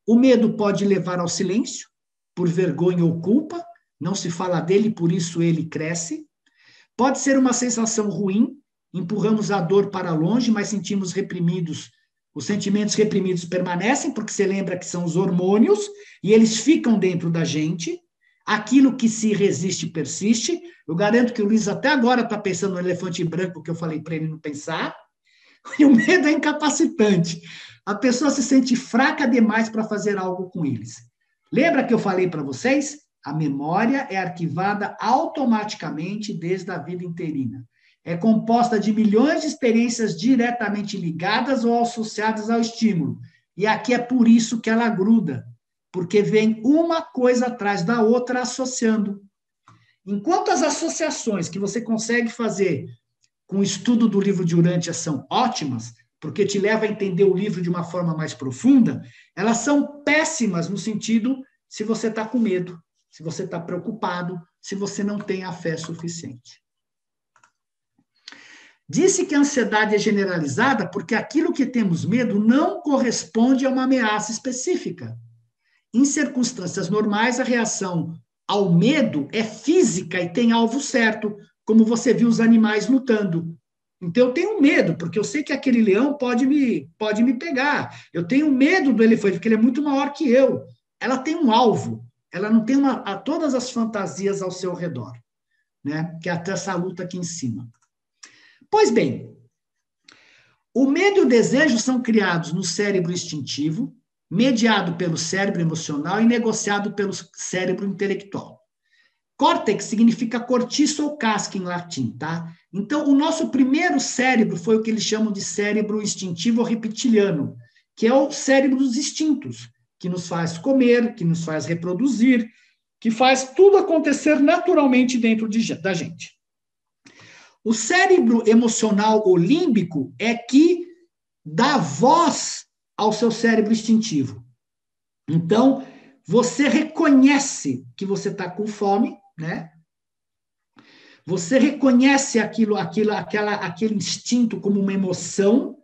O medo pode levar ao silêncio, por vergonha ou culpa, não se fala dele, por isso ele cresce. Pode ser uma sensação ruim, empurramos a dor para longe, mas sentimos reprimidos. Os sentimentos reprimidos permanecem, porque você lembra que são os hormônios, e eles ficam dentro da gente. Aquilo que se resiste, persiste. Eu garanto que o Luiz até agora está pensando no elefante branco, que eu falei para ele não pensar. E o medo é incapacitante. A pessoa se sente fraca demais para fazer algo com eles. Lembra que eu falei para vocês? A memória é arquivada automaticamente desde a vida interina. É composta de milhões de experiências diretamente ligadas ou associadas ao estímulo. E aqui é por isso que ela gruda, porque vem uma coisa atrás da outra associando. Enquanto as associações que você consegue fazer com o estudo do livro de Urântia são ótimas, porque te leva a entender o livro de uma forma mais profunda, elas são péssimas no sentido se você está com medo, se você está preocupado, se você não tem a fé suficiente. Disse que a ansiedade é generalizada porque aquilo que temos medo não corresponde a uma ameaça específica. Em circunstâncias normais, a reação ao medo é física e tem alvo certo, como você viu os animais lutando. Então, eu tenho medo, porque eu sei que aquele leão pode me pegar. Eu tenho medo do elefante, porque ele é muito maior que eu. Ela tem um alvo, ela não tem todas as fantasias ao seu redor, né? Que é até essa luta aqui em cima. Pois bem, o medo e o desejo são criados no cérebro instintivo, mediado pelo cérebro emocional e negociado pelo cérebro intelectual. Córtex significa cortiça ou casca em latim, tá? Então, o nosso primeiro cérebro foi o que eles chamam de cérebro instintivo ou reptiliano, que é o cérebro dos instintos, que nos faz comer, que nos faz reproduzir, que faz tudo acontecer naturalmente dentro da gente. O cérebro emocional ou límbico é que dá voz ao seu cérebro instintivo. Então, você reconhece que você está com fome, né? Você reconhece aquele instinto como uma emoção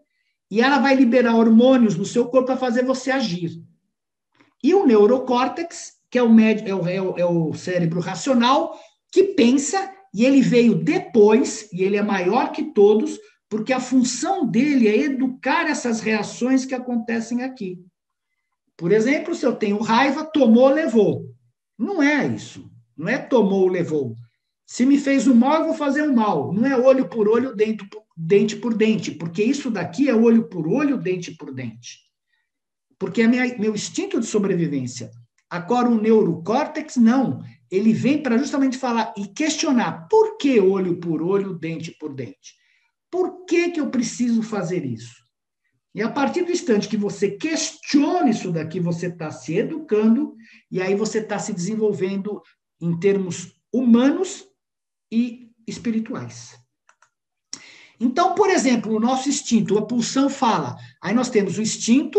e ela vai liberar hormônios no seu corpo para fazer você agir. E o neurocórtex, que é o cérebro racional, que pensa, e ele veio depois, e ele é maior que todos, porque a função dele é educar essas reações que acontecem aqui. Por exemplo, se eu tenho raiva, tomou, levou. Não é isso. Não é tomou, levou. Se me fez o mal, eu vou fazer o mal. Não é olho por olho, dente por dente, porque isso daqui é olho por olho, dente por dente. Porque é meu instinto de sobrevivência. Agora, o neurocórtex, não. Ele vem para justamente falar e questionar por que olho por olho, dente por dente. Por que eu preciso fazer isso? E a partir do instante que você questiona isso daqui, você está se educando e aí você está se desenvolvendo em termos humanos e espirituais. Então, por exemplo, o nosso instinto, a pulsão fala. Aí nós temos o instinto,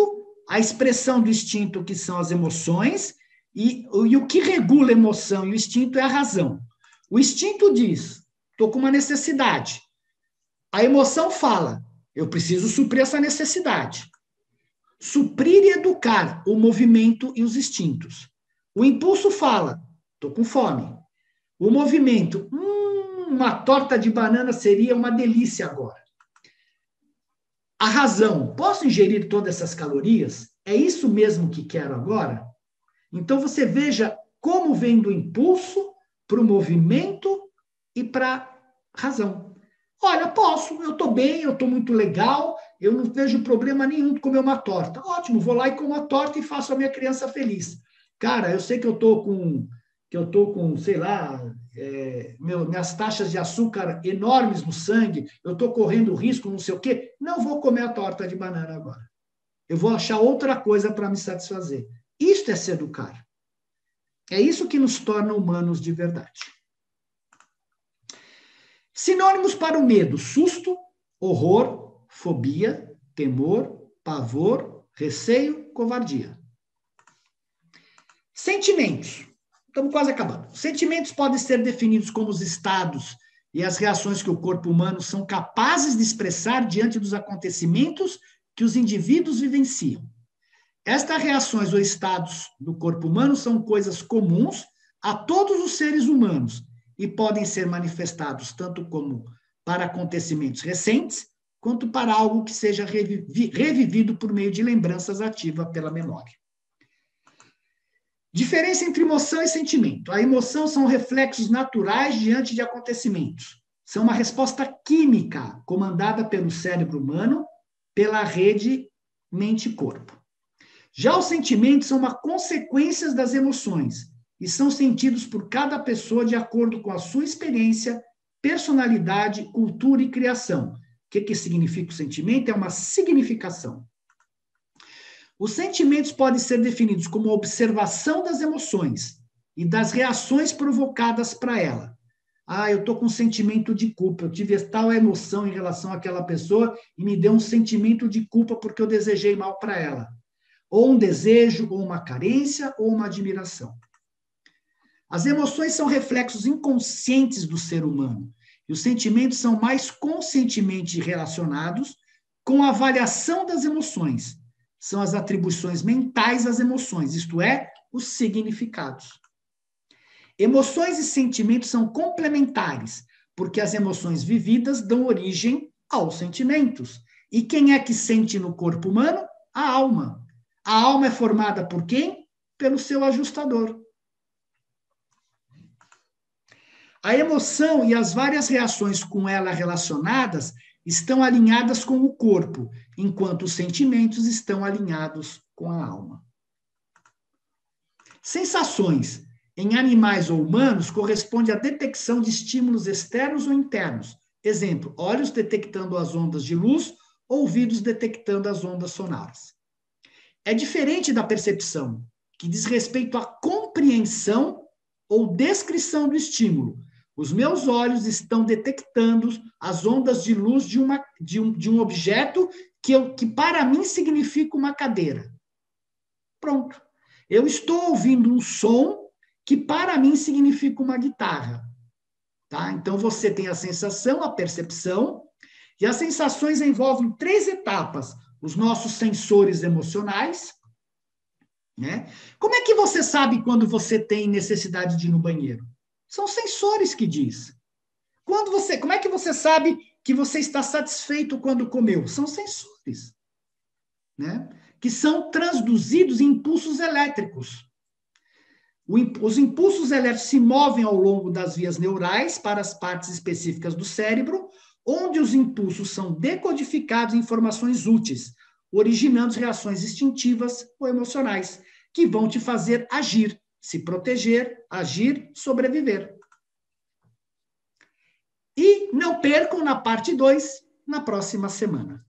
a expressão do instinto, que são as emoções, e o que regula a emoção e o instinto é a razão. O instinto diz, estou com uma necessidade. A emoção fala, eu preciso suprir essa necessidade. Suprir e educar o movimento e os instintos. O impulso fala, estou com fome. O movimento, uma torta de banana seria uma delícia agora. A razão, posso ingerir todas essas calorias? É isso mesmo que quero agora? Então, você veja como vem do impulso para o movimento e para a razão. Olha, posso, eu estou bem, eu estou muito legal, eu não vejo problema nenhum de comer uma torta. Ótimo, vou lá e como a torta e faço a minha criança feliz. Cara, eu sei que eu estou com, sei lá, minhas taxas de açúcar enormes no sangue, eu estou correndo risco, não sei o quê, não vou comer a torta de banana agora. Eu vou achar outra coisa para me satisfazer. Isto é se educar. É isso que nos torna humanos de verdade. Sinônimos para o medo: susto, horror, fobia, temor, pavor, receio, covardia. Sentimentos. Estamos quase acabando. Sentimentos podem ser definidos como os estados e as reações que o corpo humano são capazes de expressar diante dos acontecimentos que os indivíduos vivenciam. Estas reações ou estados do corpo humano são coisas comuns a todos os seres humanos e podem ser manifestados tanto como para acontecimentos recentes, quanto para algo que seja revivido por meio de lembranças ativas pela memória. Diferença entre emoção e sentimento. A emoção são reflexos naturais diante de acontecimentos. São uma resposta química comandada pelo cérebro humano, pela rede mente-corpo. Já os sentimentos são uma consequência das emoções e são sentidos por cada pessoa de acordo com a sua experiência, personalidade, cultura e criação. O que significa o sentimento? É uma significação. Os sentimentos podem ser definidos como a observação das emoções e das reações provocadas para ela. Eu estou com um sentimento de culpa, eu tive tal emoção em relação àquela pessoa e me deu um sentimento de culpa porque eu desejei mal para ela. Ou um desejo, ou uma carência, ou uma admiração. As emoções são reflexos inconscientes do ser humano, e os sentimentos são mais conscientemente relacionados com a avaliação das emoções. São as atribuições mentais às emoções, isto é, os significados. Emoções e sentimentos são complementares, porque as emoções vividas dão origem aos sentimentos. E quem é que sente no corpo humano? A alma. A alma é formada por quem? Pelo seu ajustador. A emoção e as várias reações com ela relacionadas estão alinhadas com o corpo, enquanto os sentimentos estão alinhados com a alma. Sensações em animais ou humanos corresponde à detecção de estímulos externos ou internos. Exemplo, olhos detectando as ondas de luz, ouvidos detectando as ondas sonoras. É diferente da percepção, que diz respeito à compreensão ou descrição do estímulo. Os meus olhos estão detectando as ondas de luz de um objeto que para mim significa uma cadeira. Pronto. Eu estou ouvindo um som que para mim significa uma guitarra. Tá? Então, você tem a sensação, a percepção, e as sensações envolvem 3 etapas. Os nossos sensores emocionais, né? Como é que você sabe quando você tem necessidade de ir no banheiro? São sensores que diz. Como é que você sabe que você está satisfeito quando comeu? São sensores, né? Que são transduzidos em impulsos elétricos. Os impulsos elétricos se movem ao longo das vias neurais para as partes específicas do cérebro, onde os impulsos são decodificados em informações úteis, originando reações instintivas ou emocionais, que vão te fazer agir, se proteger, agir, sobreviver. E não percam na parte 2, na próxima semana.